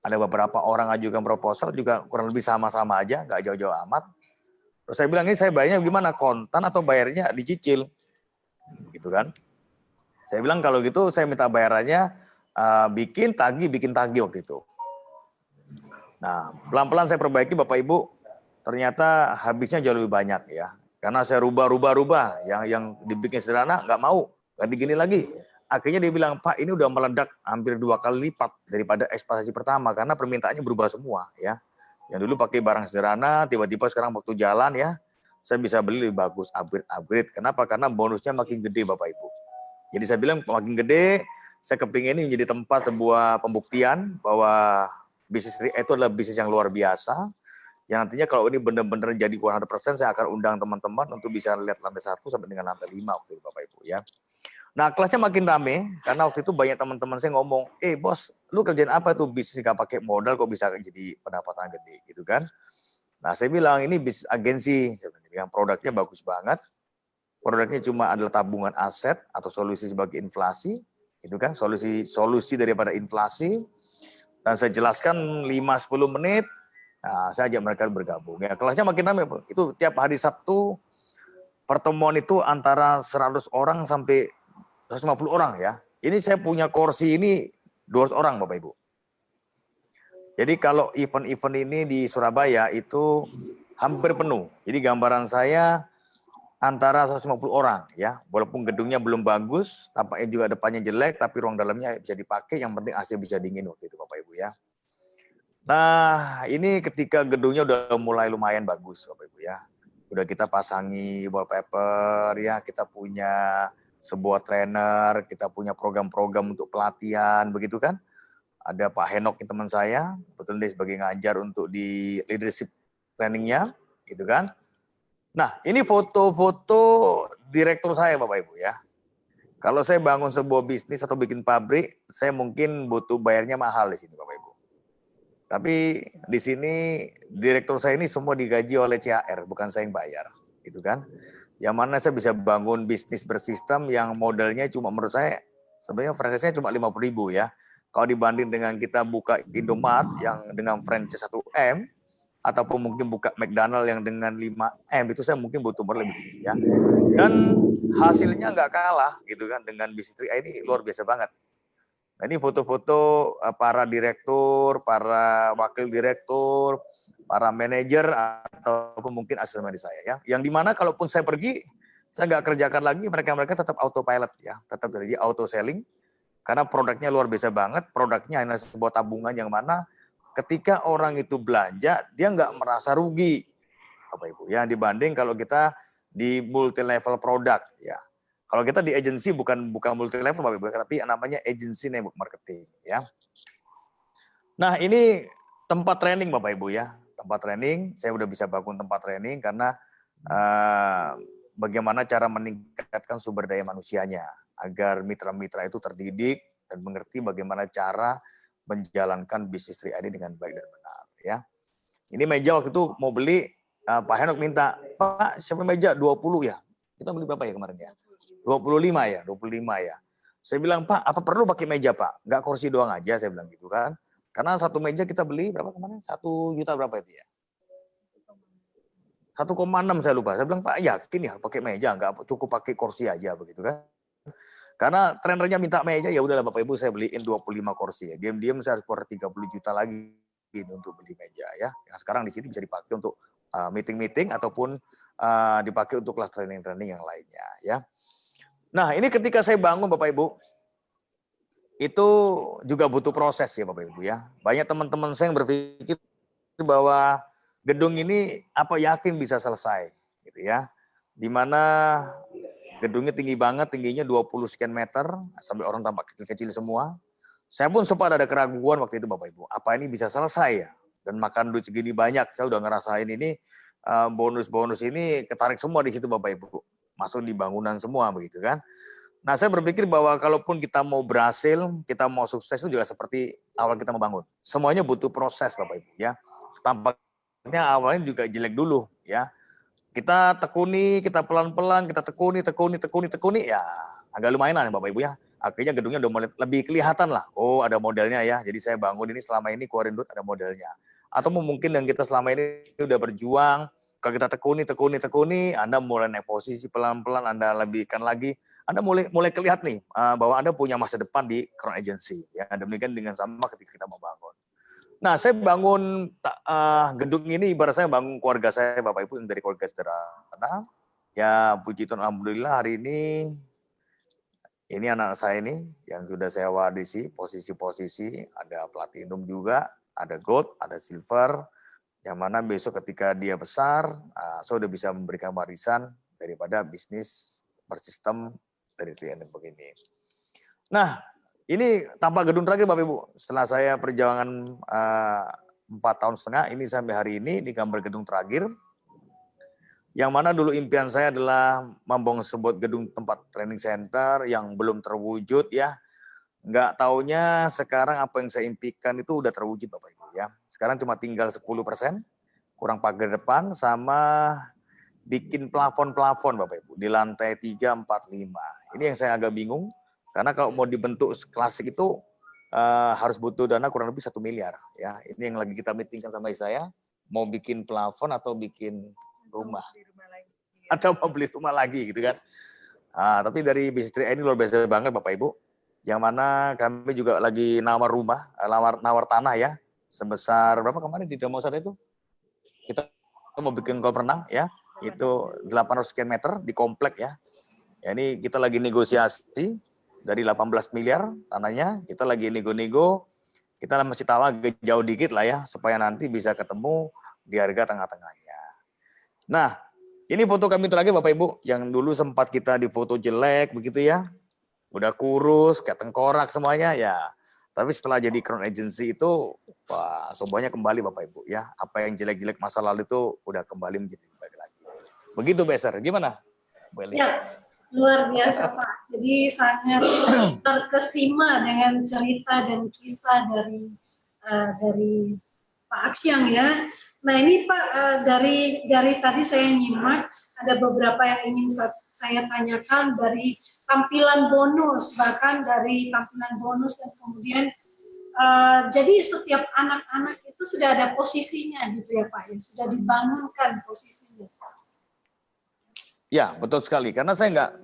Speaker 5: Ada beberapa orang ajukan proposal juga kurang lebih sama-sama aja, nggak jauh-jauh amat. Terus saya bilang, ini saya bayarnya gimana? Kontan atau bayarnya dicicil? Gitu kan. Saya bilang kalau gitu saya minta bayarannya bikin tagih waktu itu. Nah, pelan-pelan saya perbaiki Bapak Ibu, ternyata habisnya jauh lebih banyak ya. Karena saya rubah, yang dibikin sederhana nggak mau, ganti gini lagi. Akhirnya dia bilang, Pak ini udah meledak hampir 2 kali lipat daripada ekspektasi pertama, karena permintaannya berubah semua ya. Yang dulu pakai barang sederhana, tiba-tiba sekarang waktu jalan ya, saya bisa beli lebih bagus, upgrade. Kenapa? Karena bonusnya makin gede Bapak Ibu. Jadi saya bilang makin gede, saya kepingin ini menjadi tempat sebuah pembuktian bahwa bisnis itu adalah bisnis yang luar biasa. Yang nantinya kalau ini benar-benar jadi 100%, saya akan undang teman-teman untuk bisa lihat lantai 1 sampai dengan lantai 5 waktu itu Bapak Ibu ya. Nah, kelasnya makin rame karena waktu itu banyak teman-teman saya ngomong, bos, lu kerjain apa tuh bisnis gak pakai modal kok bisa jadi pendapatan gede gitu kan. Nah, saya bilang ini bisnis agensi, yang produknya bagus banget. produknya cuma adalah tabungan aset atau solusi sebagai inflasi, itu kan solusi daripada inflasi. Dan saya jelaskan 5-10 menit, nah, saya ajak mereka bergabung. Ya, kelasnya makin ramai, itu tiap hari Sabtu pertemuan itu antara 100 orang sampai 150 orang ya. Ini saya punya kursi ini 200 orang Bapak Ibu. Jadi kalau event-event ini di Surabaya itu hampir penuh. Jadi gambaran saya antara 150 orang ya. Walaupun gedungnya belum bagus, tampaknya juga depannya jelek, tapi ruang dalamnya bisa dipakai, yang penting AC bisa dingin waktu itu Bapak Ibu ya. Nah, ini ketika gedungnya udah mulai lumayan bagus Bapak Ibu ya. Udah kita pasangi wallpaper ya, kita punya sebuah trainer, kita punya program-program untuk pelatihan begitu kan. Ada Pak Henok teman saya, betul dia sebagai ngajar untuk di leadership trainingnya, gitu kan. Nah, ini foto-foto direktur saya Bapak Ibu ya. Kalau saya bangun sebuah bisnis atau bikin pabrik, saya mungkin butuh bayarnya mahal di sini Bapak Ibu. Tapi di sini direktur saya ini semua digaji oleh CHR, bukan saya yang bayar, gitu kan. Yang mana saya bisa bangun bisnis bersistem yang modalnya cuma menurut saya sebenarnya franchise-nya cuma 50.000 ya. Kalau dibanding dengan kita buka Indomart yang dengan franchise 1M, ataupun mungkin buka McDonald yang dengan 5M, itu saya mungkin butuh lebih tinggi ya. Dan hasilnya nggak kalah gitu kan dengan bisnis ini luar biasa banget. Nah, ini foto-foto para direktur, para wakil direktur, para manajer ataupun mungkin asisten saya ya. Yang dimana kalaupun saya pergi, saya nggak kerjakan lagi, mereka tetap autopilot ya, tetap jadi auto selling. Karena produknya luar biasa banget, produknya hanya sebuah tabungan yang mana ketika orang itu belanja, dia nggak merasa rugi, Bapak Ibu ya, dibanding kalau kita di multi level produk ya. Kalau kita di agensi bukan multi level Bapak Ibu, tapi namanya agency network marketing ya. Nah, ini tempat training Bapak Ibu ya. Tempat training, saya udah bisa bangun tempat training karena bagaimana cara meningkatkan sumber daya manusianya agar mitra-mitra itu terdidik dan mengerti bagaimana cara menjalankan bisnis 3ID dengan baik dan benar ya. Ini meja waktu itu mau beli, Pak Henok minta, Pak siapa meja 20 ya? Kita beli berapa ya kemarin ya? 25 ya. Saya bilang, Pak, apa perlu pakai meja, Pak? Nggak kursi doang aja, saya bilang gitu kan. Karena satu meja kita beli berapa kemarin? 1 juta berapa itu ya? 1,6 saya lupa. Saya bilang, Pak, yakin ya pakai meja, nggak cukup pakai kursi aja begitu kan. Karena trenernya minta meja, ya udahlah Bapak Ibu saya beliin 25 kursi ya. Diam-diam saya harus keluar 30 juta lagi untuk beli meja ya. Yang sekarang di sini bisa dipakai untuk meeting-meeting ataupun dipakai untuk kelas training-training yang lainnya ya. Nah, ini ketika saya bangun Bapak Ibu, itu juga butuh proses ya Bapak Ibu ya. Banyak teman-teman saya yang berpikir bahwa gedung ini apa yakin bisa selesai gitu ya. Di mana gedungnya tinggi banget, tingginya 20 sekian meter, sampai orang tampak kecil-kecil semua. Saya pun sempat ada keraguan waktu itu Bapak Ibu, apa ini bisa selesai ya? Dan makan duit segini banyak, saya udah ngerasain ini, bonus-bonus ini ketarik semua di situ Bapak Ibu. Masuk di bangunan semua begitu kan. Nah saya berpikir bahwa kalaupun kita mau berhasil, kita mau sukses itu juga seperti awal kita membangun. Semuanya butuh proses Bapak Ibu ya. Tampaknya awalnya juga jelek dulu ya. Kita tekuni, kita pelan-pelan, kita tekuni, ya agak lumayan lah Bapak Ibu ya. Akhirnya gedungnya udah mulai lebih kelihatan lah. Oh ada modelnya ya, jadi saya bangun ini selama ini keluarin duit ada modelnya. Atau mungkin yang kita selama ini udah berjuang, kalau kita tekuni, Anda mulai naik posisi pelan-pelan, Anda lebihkan lagi, Anda mulai kelihatan nih bahwa Anda punya masa depan di Crown Agency. Ya, demikian dengan sama ketika kita membangun. Nah, saya bangun gedung ini ibarat saya bangun keluarga saya, Bapak Ibu, yang dari keluarga sederhana. Ya, puji Tuhan, alhamdulillah hari ini anak saya ini yang sudah saya warisi posisi-posisi, ada platinum juga, ada gold, ada silver, yang mana besok ketika dia besar, saya sudah bisa memberikan warisan daripada bisnis bersistem dari TNM begini. Nah, ini tampak gedung terakhir Bapak Ibu. Setelah saya perjalanan 4,5 tahun, ini sampai hari ini di gambar gedung terakhir. Yang mana dulu impian saya adalah membangun sebuah gedung tempat training center yang belum terwujud ya. Nggak taunya sekarang apa yang saya impikan itu udah terwujud Bapak Ibu ya. Sekarang cuma tinggal 10%, kurang pagar depan sama bikin plafon-plafon Bapak Ibu di lantai 3, 4, 5. Ini yang saya agak bingung karena kalau mau dibentuk klasik itu harus butuh dana kurang lebih 1 miliar ya. Ini yang lagi kita meetingkan sama saya, mau bikin plafon atau bikin rumah. Atau mau beli rumah lagi gitu kan. Tapi dari bisnis 3i ini luar biasa banget Bapak Ibu. Yang mana kami juga lagi nawar rumah, nawar tanah ya. Sebesar berapa kemarin di demo saya itu? Kita mau bikin kolam renang ya. Itu 800 sekian meter di komplek ya. Ya ini kita lagi negosiasi dari 18 miliar tanahnya. Kita lagi nego-nego. Kita masih tahu agak jauh dikit lah ya. Supaya nanti bisa ketemu di harga tengah-tengahnya. Nah, ini foto kami terakhir Bapak Ibu. Yang dulu sempat kita di foto jelek begitu ya. Udah kurus, kayak tengkorak semuanya ya. Tapi setelah jadi Crown Agency itu, wah, semuanya kembali Bapak Ibu ya. Apa yang jelek-jelek masa lalu itu udah kembali menjadi baik lagi. Begitu Beser, gimana?
Speaker 1: Ya, luar biasa Pak. Jadi sangat terkesima dengan cerita dan kisah dari Pak Aksyang ya. Nah ini Pak, dari tadi saya nyimak ada beberapa yang ingin saya tanyakan dari tampilan bonus, bahkan dari tampilan bonus dan kemudian jadi setiap anak-anak itu sudah ada posisinya gitu ya Pak, ya sudah dibangunkan posisinya.
Speaker 5: Ya betul sekali, karena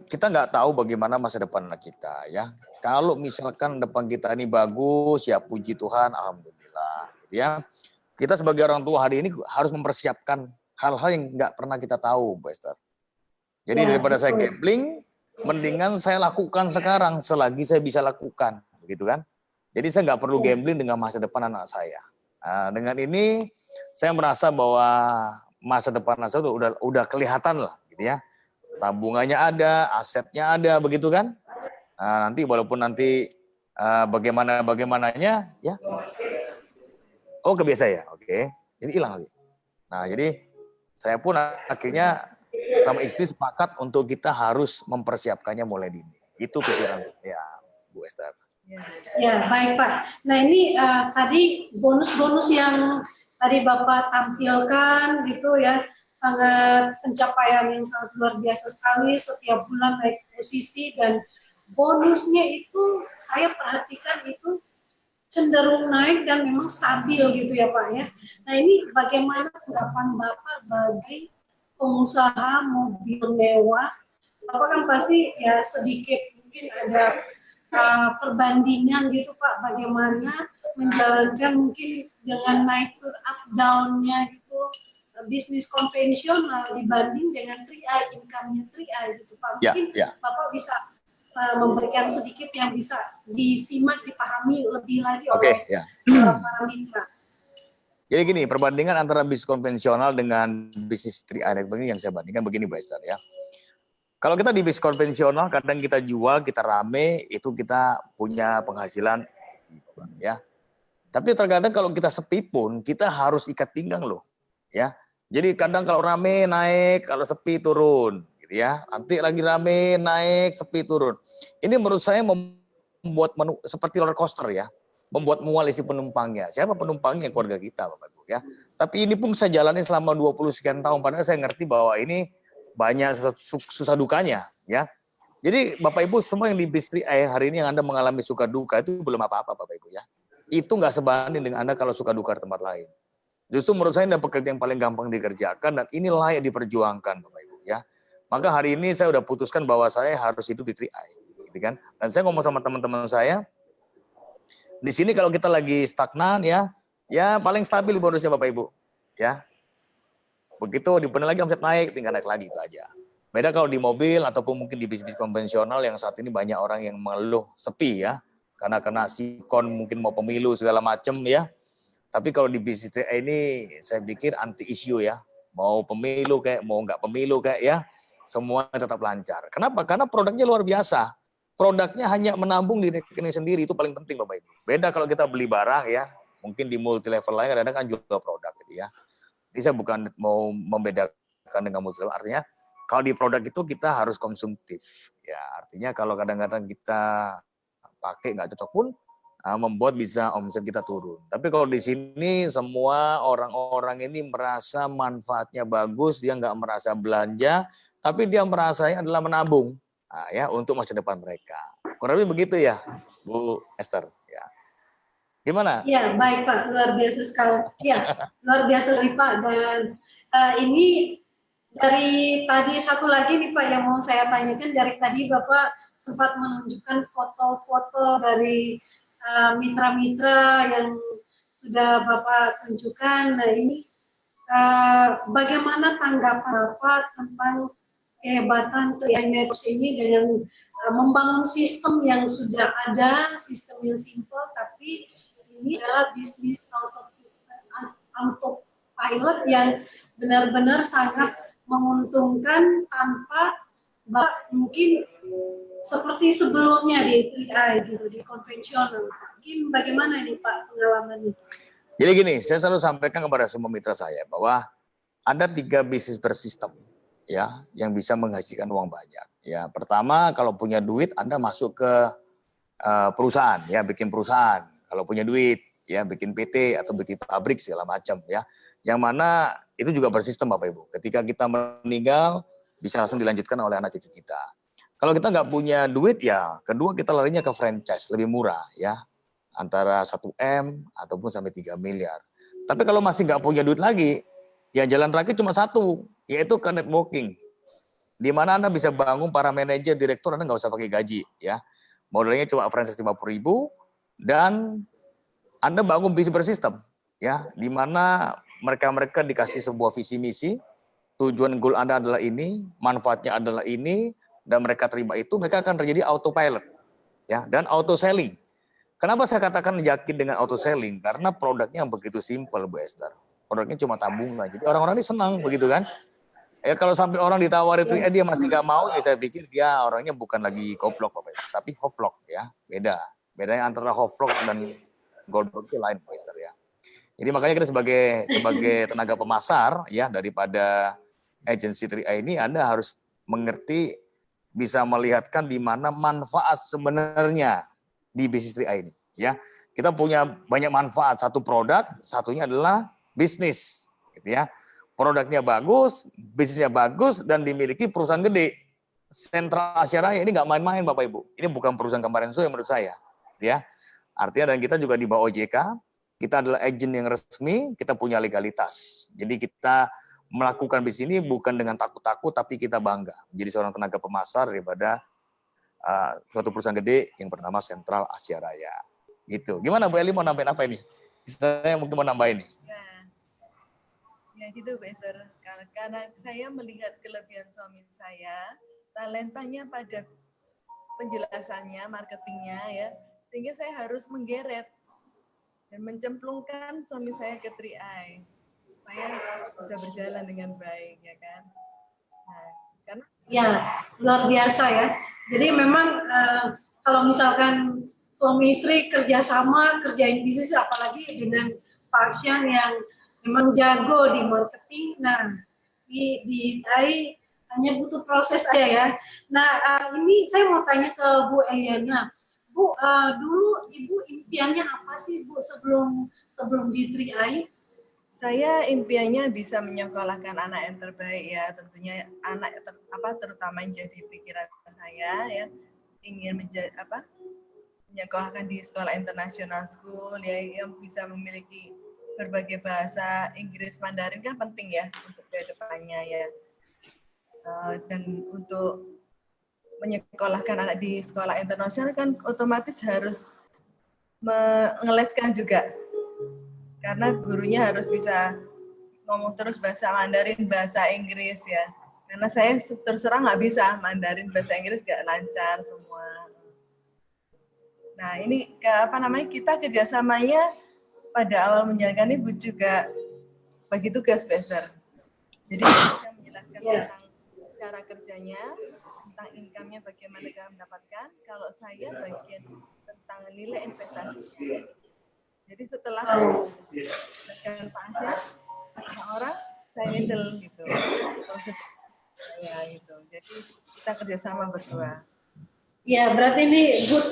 Speaker 5: kita nggak tahu bagaimana masa depan anak kita ya. Kalau misalkan depan kita ini bagus, ya puji Tuhan, alhamdulillah, gitu ya. Kita sebagai orang tua hari ini harus mempersiapkan hal-hal yang nggak pernah kita tahu, Bu Esther. Jadi daripada saya gambling, mendingan saya lakukan sekarang selagi saya bisa lakukan, begitu kan? Jadi saya nggak perlu gambling dengan masa depan anak saya. Nah, dengan ini saya merasa bahwa masa depan anak saya udah kelihatan lah, gitu ya. Tabungannya ada, asetnya ada, begitu kan? Nah, nanti walaupun nanti bagaimananya, ya. Oh kebiasa ya, oke. Jadi hilang lagi. Nah jadi saya pun akhirnya sama istri sepakat untuk kita harus mempersiapkannya mulai dini. Itu pikiran ya Bu Esther.
Speaker 1: Ya baik Pak. Nah ini tadi bonus-bonus yang tadi Bapak tampilkan gitu ya, sangat pencapaian yang sangat luar biasa sekali, setiap bulan naik posisi dan bonusnya itu saya perhatikan itu cenderung naik dan memang stabil gitu ya Pak ya. Nah ini bagaimana tanggapan Bapak sebagai pengusaha mobil mewah? Bapak kan pasti ya sedikit mungkin ada perbandingan gitu Pak, bagaimana menjalankan mungkin dengan naik up down-nya gitu bisnis konvensional dibanding dengan 3i, income-nya 3i gitu Pak. Mungkin Bapak bisa memberikan sedikit yang bisa disimak, dipahami lebih lagi oleh para mitra.
Speaker 5: Jadi gini, perbandingan antara bisnis konvensional dengan bisnis 3i networking yang saya bandingkan begini Bu Esther ya. Kalau kita di bisnis konvensional, kadang kita jual, kita rame, itu kita punya penghasilan ya. Tapi terkadang kalau kita sepi pun, kita harus ikat pinggang loh ya. Jadi kadang kalau rame naik, kalau sepi turun. Ya, nanti lagi rame, naik, sepi, turun. Ini menurut saya membuat seperti roller coaster ya, membuat mual isi penumpangnya. Siapa penumpangnya? Keluarga kita, Bapak Ibu ya. Tapi ini pun saya jalani selama 20 sekian tahun, padahal saya ngerti bahwa ini banyak susah dukanya ya. Jadi Bapak Ibu semua yang di bisnis hari ini yang Anda mengalami suka duka itu belum apa-apa Bapak Ibu ya. Itu nggak sebanding dengan Anda kalau suka duka di tempat lain. Justru menurut saya ini pekerjaan yang paling gampang dikerjakan dan ini layak diperjuangkan Bapak Ibu ya. Maka hari ini saya udah putuskan bahwa saya harus hidup di 3i, gitu kan? Dan saya ngomong sama teman-teman saya, di sini kalau kita lagi stagnan ya paling stabil bonusnya Bapak Ibu, ya. Begitu dipenuhi lagi omset naik, tinggal naik lagi itu aja. Beda kalau di mobil ataupun mungkin di bisnis konvensional yang saat ini banyak orang yang mengeluh sepi ya, karena kena sikon mungkin mau pemilu segala macam ya. Tapi kalau di bisnis 3i ini saya pikir anti isu ya, mau pemilu kayak mau nggak pemilu kayak ya. Semua tetap lancar. Kenapa? Karena produknya luar biasa. Produknya hanya menabung di rekening sendiri, itu paling penting Bapak Ibu. Beda kalau kita beli barang ya, mungkin di multi level lain kadang-kadang kan jual produk gitu ya. Jadi saya bukan mau membedakan dengan multi level, artinya kalau di produk itu kita harus konsumtif. Ya, artinya kalau kadang-kadang kita pakai nggak cocok pun, membuat bisa omset kita turun. Tapi kalau di sini semua orang-orang ini merasa manfaatnya bagus, dia nggak merasa belanja, tapi dia merasanya adalah menabung, ya, untuk masa depan mereka. Kurang lebih begitu ya, Bu Esther. Ya. Gimana?
Speaker 1: Ya, baik Pak, luar biasa sekali. Ya, luar biasa sekali Pak. Dan ini dari tadi satu lagi nih Pak yang mau saya tanyakan, dari tadi Bapak sempat menunjukkan foto-foto dari mitra-mitra yang sudah Bapak tunjukkan. Nah ini bagaimana tanggapan Bapak tentang kehebatan Networks ini dengan membangun sistem yang sudah ada, sistem yang simpel, tapi ini adalah bisnis autopilot yang benar-benar sangat menguntungkan tanpa mungkin seperti sebelumnya di 3i gitu, di konvensional. Mungkin bagaimana ini Pak pengalamannya?
Speaker 5: Jadi gini, saya selalu sampaikan kepada semua mitra saya bahwa ada 3 bisnis bersistem ya yang bisa menghasilkan uang banyak. Ya, pertama kalau punya duit Anda masuk ke perusahaan ya, bikin perusahaan. Kalau punya duit ya bikin PT atau bikin pabrik segala macam ya. Yang mana itu juga bersistem Bapak Ibu. Ketika kita meninggal bisa langsung dilanjutkan oleh anak cucu kita. Kalau kita nggak punya duit ya, kedua kita larinya ke franchise lebih murah ya. Antara 1M ataupun sampai 3 miliar. Tapi kalau masih nggak punya duit lagi, ya jalan terakhir cuma satu, yaitu ke networking. Di mana Anda bisa bangun para manajer, direktur, Anda nggak usah pakai gaji ya. Modalnya cuma franchise 50.000 dan Anda bangun bisnis bersistem ya, di mana mereka dikasih sebuah visi misi, tujuan goal Anda adalah ini, manfaatnya adalah ini, dan mereka terima itu, mereka akan terjadi autopilot ya, dan auto selling. Kenapa saya katakan yakin dengan auto selling? Karena produknya begitu simpel, Bu Esther. Produknya cuma tabungan. Jadi orang-orang ini senang begitu kan. Ya kalau sampai orang ditawari itu dia masih nggak mau, ya saya pikir dia orangnya bukan lagi goblok Bapak Ibu, tapi hoflok ya. Bedanya antara hoflok dan goblok itu lain, Bu Esther ya. Jadi makanya kita sebagai tenaga pemasar ya daripada agensi 3i ini, Anda harus mengerti, bisa melihatkan di mana manfaat sebenarnya di bisnis 3i ini ya. Kita punya banyak manfaat, satu produk, satunya adalah bisnis gitu ya. Produknya bagus, bisnisnya bagus, dan dimiliki perusahaan gede. Sentral Asia Raya ini nggak main-main Bapak Ibu. Ini bukan perusahaan kemarin sore menurut saya ya. Artinya dan kita juga di bawah OJK, kita adalah agen yang resmi, kita punya legalitas. Jadi kita melakukan bisnis ini bukan dengan takut-takut, tapi kita bangga menjadi seorang tenaga pemasar daripada suatu perusahaan gede yang bernama Sentral Asia Raya. Gitu. Gimana Bu Eli mau nambahin apa ini? Saya mungkin mau nambahin ini.
Speaker 3: Ya gitu Bu Esther. Karena saya melihat kelebihan suami saya, talentanya pada penjelasannya, marketingnya ya, sehingga saya harus menggeret dan mencemplungkan suami saya ke 3i. Saya bisa berjalan dengan baik ya kan. Nah, karena
Speaker 1: ya luar biasa ya. Jadi memang kalau misalkan suami istri kerjasama kerjain bisnis, apalagi dengan Pak Aksyan yang memang jago di marketing, nah di TAI hanya butuh proses aja ya. Nah ini saya mau tanya ke Bu Eliana. Bu, dulu Ibu impiannya apa sih Bu sebelum di 3i?
Speaker 3: Saya impiannya bisa menyekolahkan anak yang terbaik ya, tentunya anak terutama yang jadi pikiran saya ya, ingin menyekolahkan di sekolah international school ya, yang bisa memiliki berbagai bahasa. Inggris, Mandarin kan penting ya untuk ke depannya ya, dan untuk menyekolahkan anak di sekolah internasional kan otomatis harus mengeleskan juga. Karena gurunya harus bisa ngomong terus bahasa Mandarin, bahasa Inggris ya. Karena saya terus terang nggak bisa Mandarin, bahasa Inggris nggak lancar semua. Nah ini kita kerjasamanya pada awal menjalankan Ibu juga bagi tugas Bu Esther. Jadi bisa menjelaskan tentang cara kerjanya, tentang income-nya bagaimana cara mendapatkan. Kalau saya bagian tentang nilai investasi. Jadi setelah dengan Pak Aksyan, orang saya handle gitu, proses ya gitu. Jadi kita kerjasama berdua.
Speaker 1: Ya berarti ini good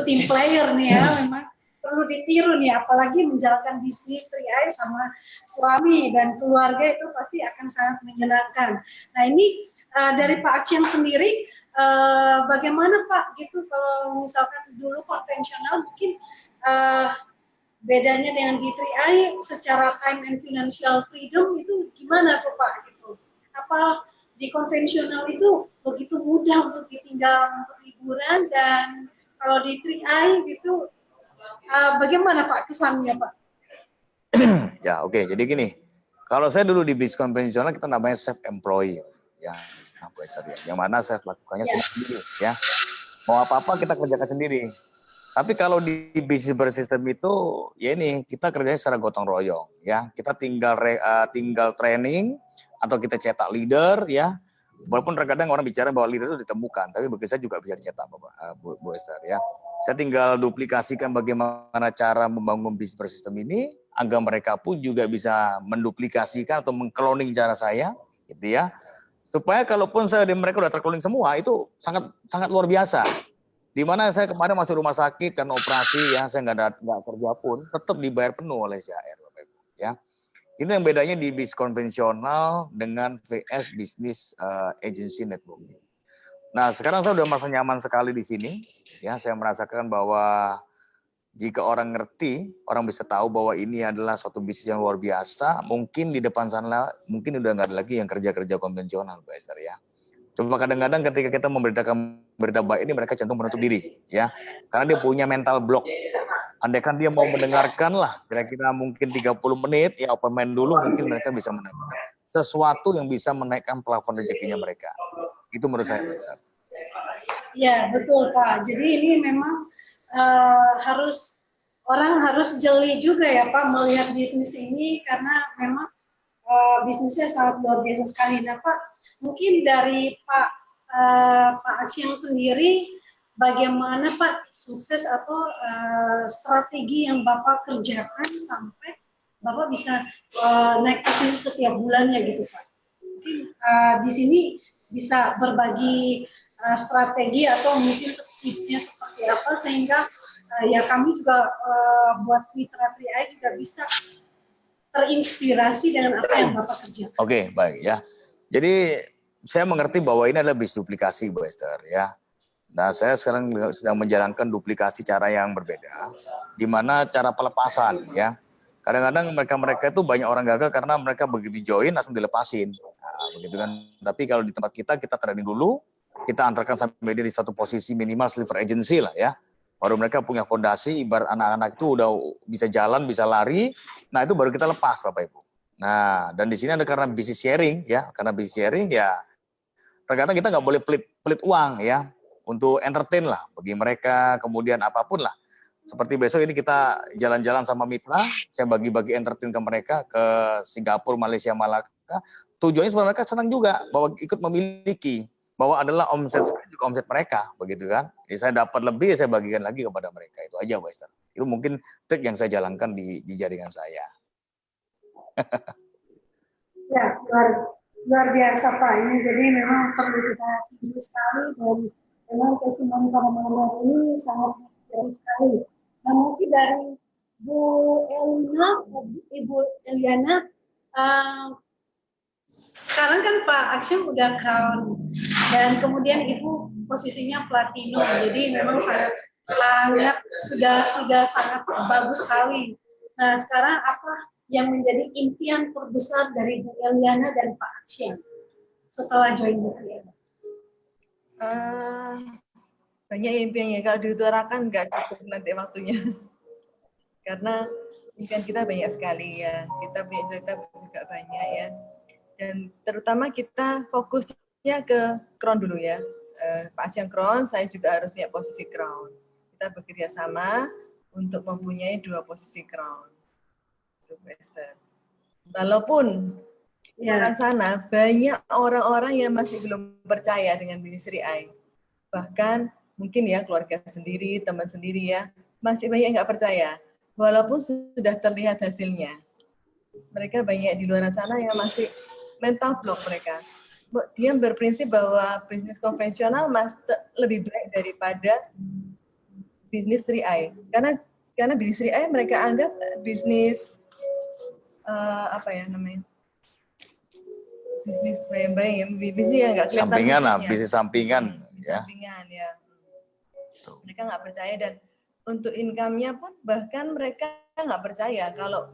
Speaker 1: team player nih ya memang. perlu ditiru nih, apalagi menjalankan bisnis 3i sama suami dan keluarga itu pasti akan sangat menyenangkan. Nah ini dari Pak Aceng sendiri, bagaimana Pak gitu kalau misalkan dulu konvensional mungkin bedanya dengan di 3i secara time and financial freedom itu gimana tuh Pak gitu? Apa di konvensional itu begitu mudah untuk ditinggal untuk liburan, dan kalau di 3i gitu bagaimana Pak kesannya Pak?
Speaker 5: Ya oke, jadi gini, kalau saya dulu di bisnis konvensional kita namanya self employee ya, yang mana saya lakukannya sendiri ya. Mau apa-apa kita kerjakan sendiri. Tapi kalau di bisnis bersistem itu ya ini kita kerjanya secara gotong royong ya. Kita tinggal training atau kita cetak leader ya. Walaupun terkadang orang bicara bahwa leader itu ditemukan, tapi bagi saya juga bisa dicetak Bu Esther ya. Saya tinggal duplikasikan bagaimana cara membangun bisnis bersistem ini agar mereka pun juga bisa menduplikasikan atau mengkloning cara saya gitu ya. Supaya kalaupun mereka udah terkloning semua itu sangat luar biasa. Di mana saya kemarin masuk rumah sakit kan operasi ya, saya nggak kerja pun tetap dibayar penuh oleh CHR Bapak Ibu ya. Ini yang bedanya di bisnis konvensional dengan VS bisnis agency networking. Nah sekarang saya udah merasa nyaman sekali di sini ya, saya merasakan bahwa jika orang ngerti, orang bisa tahu bahwa ini adalah suatu bisnis yang luar biasa, mungkin di depan sana mungkin udah nggak ada lagi yang kerja konvensional Mbak Esther ya. Cuma kadang-kadang ketika kita memberitakan berita baik ini mereka cenderung menutup diri ya, karena dia punya mental block. Andaikan dia mau mendengarkan lah kira-kira mungkin 30 menit ya open mind dulu, mungkin mereka bisa menaikkan sesuatu yang bisa menaikkan plafon rezekinya mereka. Itu menurut saya.
Speaker 1: Ya betul Pak. Jadi ini memang orang harus jeli juga ya Pak melihat bisnis ini, karena memang bisnisnya sangat luar biasa sekali. Nah Pak, mungkin dari Pak Aceng sendiri, bagaimana Pak sukses atau strategi yang Bapak kerjakan sampai Bapak bisa naik posisi setiap bulannya gitu Pak? Mungkin di sini bisa berbagi strategi atau mungkin tipsnya seperti apa sehingga ya kami juga buat mitra 3i juga bisa terinspirasi dengan apa yang Bapak kerjakan.
Speaker 5: Oke, baik ya. Jadi saya mengerti bahwa ini adalah bisnis duplikasi Bu Esther ya. Nah saya sekarang sedang menjalankan duplikasi cara yang berbeda, di mana cara pelepasan ya. Kadang-kadang mereka itu banyak orang gagal karena mereka begitu join langsung dilepasin. Nah, begitu kan. Tapi kalau di tempat kita training dulu, kita antarkan sampai dia di suatu posisi minimal silver agency lah ya. Baru mereka punya fondasi, ibarat anak-anak itu udah bisa jalan, bisa lari. Nah itu baru kita lepas Bapak Ibu. Nah dan di sini ada karena bisnis sharing ya, karena bisnis sharing ya. Ternyata kita nggak boleh pelit uang ya untuk entertain lah bagi mereka, kemudian apapun lah. Seperti besok ini kita jalan-jalan sama mitra, saya bagi-bagi entertain ke mereka ke Singapura, Malaysia, Malaka. Tujuannya supaya mereka senang juga bahwa ikut memiliki, bahwa adalah omset saya juga omset mereka, begitu kan? Jadi saya dapat lebih, saya bagikan lagi kepada mereka. Itu aja, Pak Esther. Itu mungkin trik yang saya jalankan di jaringan saya.
Speaker 1: Ya, luar biasa Pak. Ini jadi memang perlu kita tinggi sekali, dan memang testimoni pada malam hari ini sangat baik sekali. Nah mungkin dari Bu Elina, Ibu Eliana, sekarang kan Pak Aceng udah crown dan kemudian Ibu posisinya platinum, jadi memang sangat sudah sangat bagus sekali. Nah sekarang apa yang menjadi impian terbesar dari Bu Eliana dan Pak Aceng setelah join Bu Eliana?
Speaker 3: Banyak impiannya, kalau diutarakan nggak cukup nanti waktunya. Karena impian kita banyak sekali ya, kita punya cerita juga banyak ya. Dan terutama kita fokusnya ke crown dulu ya. Pak Aceng crown, saya juga harus punya posisi crown. Kita bekerja sama untuk mempunyai 2 posisi crown. Walaupun di luar sana banyak orang-orang yang masih belum percaya dengan bisnis 3i. Bahkan mungkin ya keluarga sendiri, teman sendiri ya, masih banyak yang nggak percaya. Walaupun sudah terlihat hasilnya. Mereka banyak di luar sana yang masih mental block mereka. Dia berprinsip bahwa bisnis konvensional lebih baik daripada bisnis 3i. Karena karena bisnis AI mereka anggap bisnis bisnis bayang-bayang, bisnis yang nggak kelihatan
Speaker 5: Sampingan lah,
Speaker 3: wujudnya.
Speaker 5: bisnis sampingan ya.
Speaker 3: Sampingan ya. Mereka nggak percaya, dan untuk income-nya pun bahkan mereka nggak percaya kalau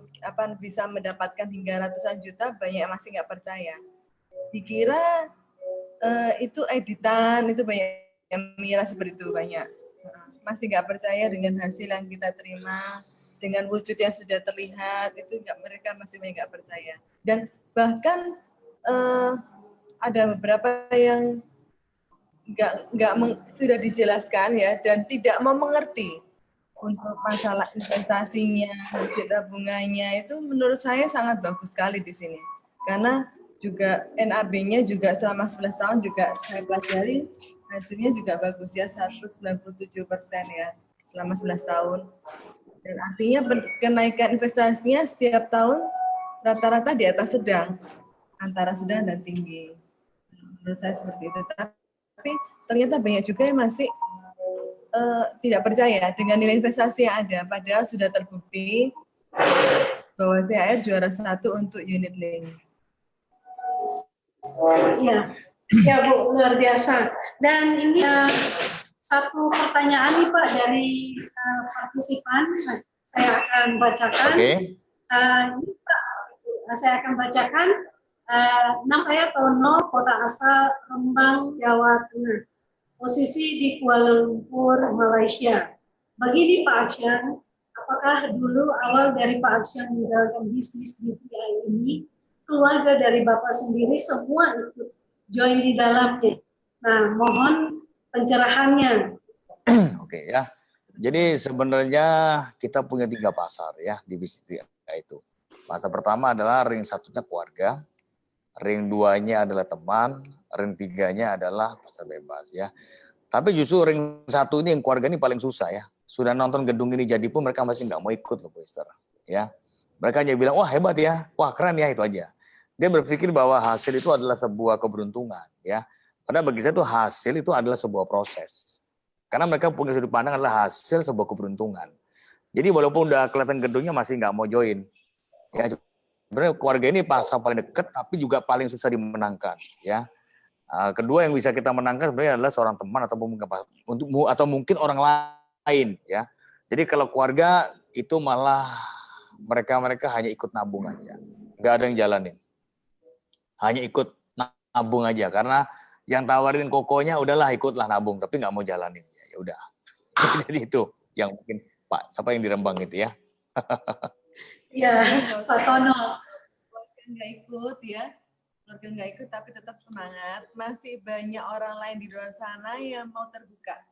Speaker 3: bisa mendapatkan hingga ratusan juta, banyak yang masih nggak percaya. Dikira itu editan, itu banyak yang mengira seperti itu, banyak. Masih nggak percaya dengan hasil yang kita terima, dengan wujud yang sudah terlihat, itu mereka masih nggak percaya. Dan bahkan ada beberapa yang sudah dijelaskan ya, dan tidak mau mengerti untuk masalah investasinya, hasil tabungannya. Itu menurut saya sangat bagus sekali di sini, karena juga NAB-nya juga selama 11 tahun juga saya pelajari, hasilnya juga bagus ya, 197% ya selama 11 tahun. Dan artinya kenaikan investasinya setiap tahun rata-rata di atas sedang, antara sedang dan tinggi. Menurut saya seperti itu. Tapi ternyata banyak juga yang masih tidak percaya dengan nilai investasi yang ada, padahal sudah terbukti bahwa CAR juara 1 untuk unit link.
Speaker 1: Ya, ya Bu, luar biasa. Dan ini satu pertanyaan nih Pak dari partisipan. Saya akan bacakan. Ini Pak, saya akan bacakan. Nama saya Tono, kota asal Rembang, Jawa Tengah. Posisi di Kuala Lumpur, Malaysia. Begini Pak Aksyan, apakah dulu awal dari Pak Aksyan menjalankan bisnis DPI ini, keluarga dari Bapak sendiri semua ikut join di dalamnya? Nah, mohon pencerahannya.
Speaker 5: Oke ya. Jadi sebenarnya kita punya 3 pasar ya di bisnis DPI itu. Pasar pertama adalah ring satunya keluarga, ring 2-nya adalah teman, ring 3-nya adalah pasar bebas ya. Tapi justru ring 1 ini yang keluarga ini paling susah ya. Sudah nonton gedung ini jadi pun mereka masih nggak mau ikut loh Bu Esther. Ya. Mereka hanya bilang, wah hebat ya, wah keren ya, itu aja. Dia berpikir bahwa hasil itu adalah sebuah keberuntungan ya. Padahal bagi saya itu hasil itu adalah sebuah proses. Karena mereka punya sudut pandang adalah hasil sebuah keberuntungan. Jadi walaupun udah kelihatan gedungnya masih nggak mau join. Ya, sebenarnya keluarga ini pasar paling dekat tapi juga paling susah dimenangkan ya. Kedua yang bisa kita menangkan sebenarnya adalah seorang teman atau mungkin orang lain ya. Jadi kalau keluarga itu malah mereka hanya ikut nabung aja, nggak ada yang jalanin, hanya ikut nabung aja karena yang tawarin kokonya udahlah ikutlah nabung tapi nggak mau jalanin ya udah. Jadi itu yang mungkin Pak siapa yang di Rembang itu ya.
Speaker 1: Ya Pak Tono.
Speaker 3: Keluarga nggak ikut ya. Keluarga nggak ikut tapi tetap semangat. Masih banyak orang lain di luar sana yang mau terbuka.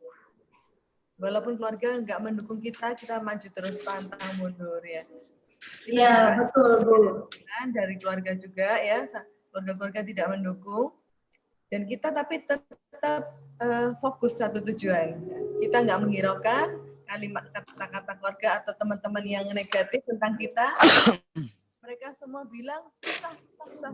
Speaker 3: Walaupun keluarga nggak mendukung kita maju terus pantang mundur ya.
Speaker 1: Iya betul Bu.
Speaker 3: Dari keluarga juga ya, keluarga-keluarga tidak mendukung. Dan kita tapi tetap fokus satu tujuan. Kita nggak menghiraukan kalimat kata-kata keluarga atau teman-teman yang negatif tentang kita. Mereka semua bilang susah. Kita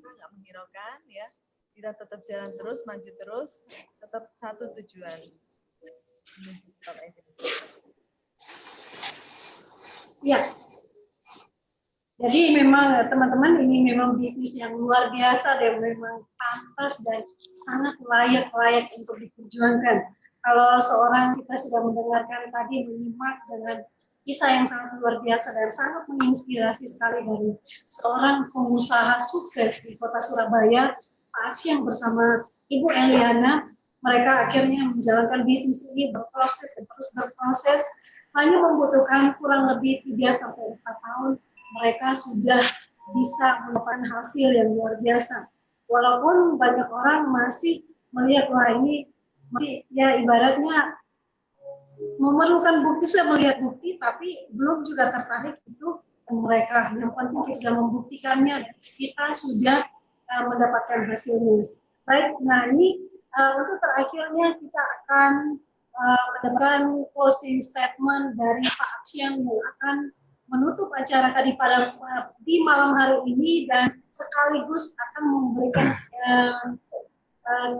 Speaker 3: nggak menghiraukan ya. Kita tetap jalan terus, maju terus, tetap satu tujuan.
Speaker 1: Ya. Jadi memang teman-teman ini memang bisnis yang luar biasa dan memang pantas dan sangat layak untuk diperjuangkan. Kalau seorang kita sudah mendengarkan tadi menyimak dengan kisah yang sangat luar biasa dan sangat menginspirasi sekali dari seorang pengusaha sukses di kota Surabaya, Pak Aksyan bersama Ibu Eliana, mereka akhirnya menjalankan bisnis ini berproses dan terus berproses, hanya membutuhkan kurang lebih 3-4 tahun, mereka sudah bisa mendapatkan hasil yang luar biasa. Walaupun banyak orang masih melihat, wah ini ya ibaratnya memerlukan bukti, sudah melihat bukti tapi belum juga tertarik itu mereka. Yang penting kita membuktikannya, kita sudah mendapatkan hasilnya. Baik, nah ini untuk terakhirnya kita akan mendapatkan closing statement dari Pak Aksyan yang akan menutup acara tadi di malam hari ini dan sekaligus akan memberikan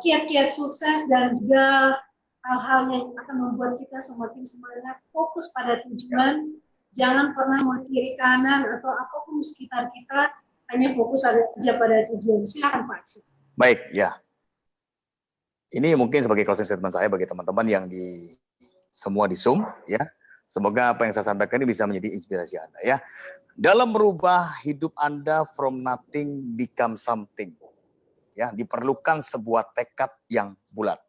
Speaker 1: kiat-kiat sukses dan juga hal-hal yang akan membuat kita semakin semangat, fokus pada tujuan, jangan pernah mau kiri kanan atau apapun di sekitar kita, hanya fokus saja pada tujuan. Silakan Pak Aceh.
Speaker 5: Baik, ya. Ini mungkin sebagai closing statement saya bagi teman-teman yang semua di Zoom, ya. Semoga apa yang saya sampaikan ini bisa menjadi inspirasi Anda, ya. Dalam merubah hidup Anda from nothing become something, ya, diperlukan sebuah tekad yang bulat.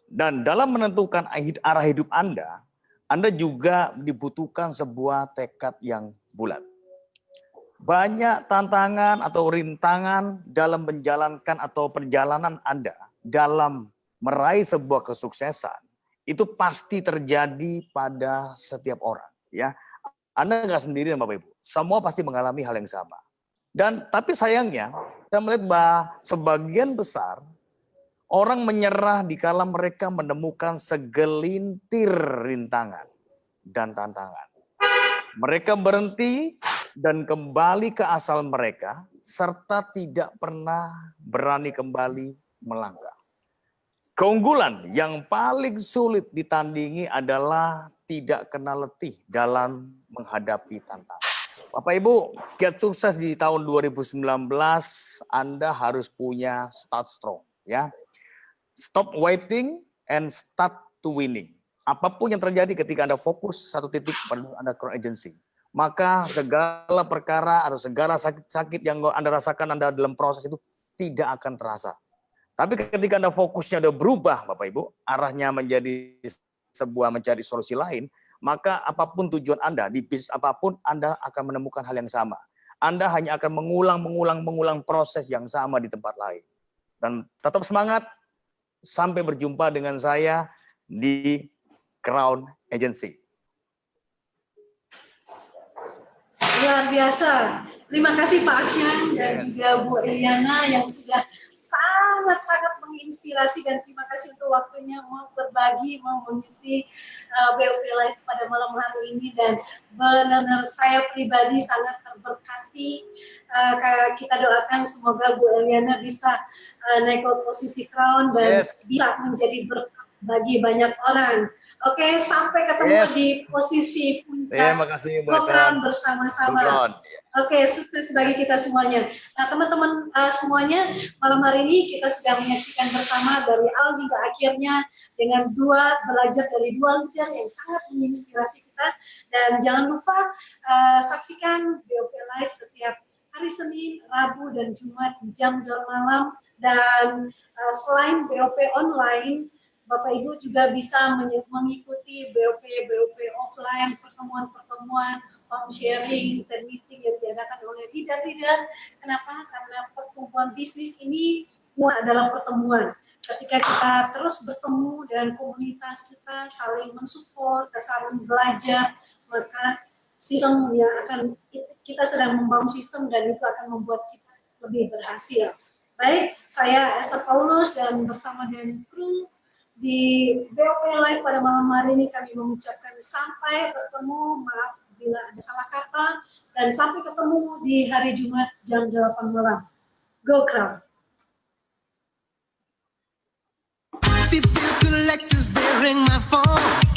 Speaker 5: Dan dalam menentukan arah hidup Anda juga dibutuhkan sebuah tekad yang bulat. Banyak tantangan atau rintangan dalam menjalankan atau perjalanan Anda dalam meraih sebuah kesuksesan itu pasti terjadi pada setiap orang, ya. Anda nggak sendirian Bapak Ibu, semua pasti mengalami hal yang sama. Dan tapi sayangnya saya melihat bahwa sebagian besar orang menyerah dikala mereka menemukan segelintir rintangan dan tantangan. Mereka berhenti dan kembali ke asal mereka, serta tidak pernah berani kembali melangkah. Keunggulan yang paling sulit ditandingi adalah tidak kenal letih dalam menghadapi tantangan. Bapak Ibu, giat sukses di tahun 2019, Anda harus punya start strong, ya. Stop waiting and start to winning. Apapun yang terjadi ketika Anda fokus satu titik pada Anda crown agency, maka segala perkara atau segala sakit-sakit yang Anda rasakan Anda dalam proses itu tidak akan terasa. Tapi ketika Anda fokusnya sudah berubah, Bapak Ibu, arahnya menjadi sebuah mencari solusi lain, maka apapun tujuan Anda, di bisnis apapun, Anda akan menemukan hal yang sama. Anda hanya akan mengulang proses yang sama di tempat lain. Dan tetap semangat. Sampai berjumpa dengan saya di Crown Agency.
Speaker 1: Luar biasa. Terima kasih Pak Aceh dan juga Bu Eliana yang sudah sangat-sangat menginspirasi, dan terima kasih untuk waktunya mau berbagi, mau mengisi BOP Live pada malam hari ini, dan benar-benar saya pribadi sangat terberkati. Kita doakan semoga Bu Eliana bisa naik ke posisi crown dan bisa menjadi berkat bagi banyak orang. Oke, sampai ketemu di posisi puncak program bersama-sama. Oke, sukses bagi kita semuanya. Nah, teman-teman semuanya, malam hari ini kita sudah menyaksikan bersama dari awal hingga akhirnya dengan belajar dari dua leader yang sangat menginspirasi kita. Dan jangan lupa saksikan BOP Live setiap hari Senin, Rabu, dan Jumat di jam 2 malam. Dan selain BOP online, Bapak Ibu juga bisa mengikuti BOP offline, pertemuan-pertemuan, home sharing, dan meeting yang diadakan oleh leader-leader. Kenapa? Karena pertumbuhan bisnis ini semua adalah pertemuan. Ketika kita terus bertemu dan komunitas kita saling mensupport, saling belajar, maka sistem yang akan kita sedang membangun sistem, dan itu akan membuat kita lebih berhasil. Baik, saya Esther Paulus dan bersama dengan kru di BOP Live pada malam hari ini kami mengucapkan sampai bertemu, maaf bila ada salah kata, dan sampai ketemu di hari Jumat jam 8 malam. Go Crown!
Speaker 6: Collectors, they ring my phone.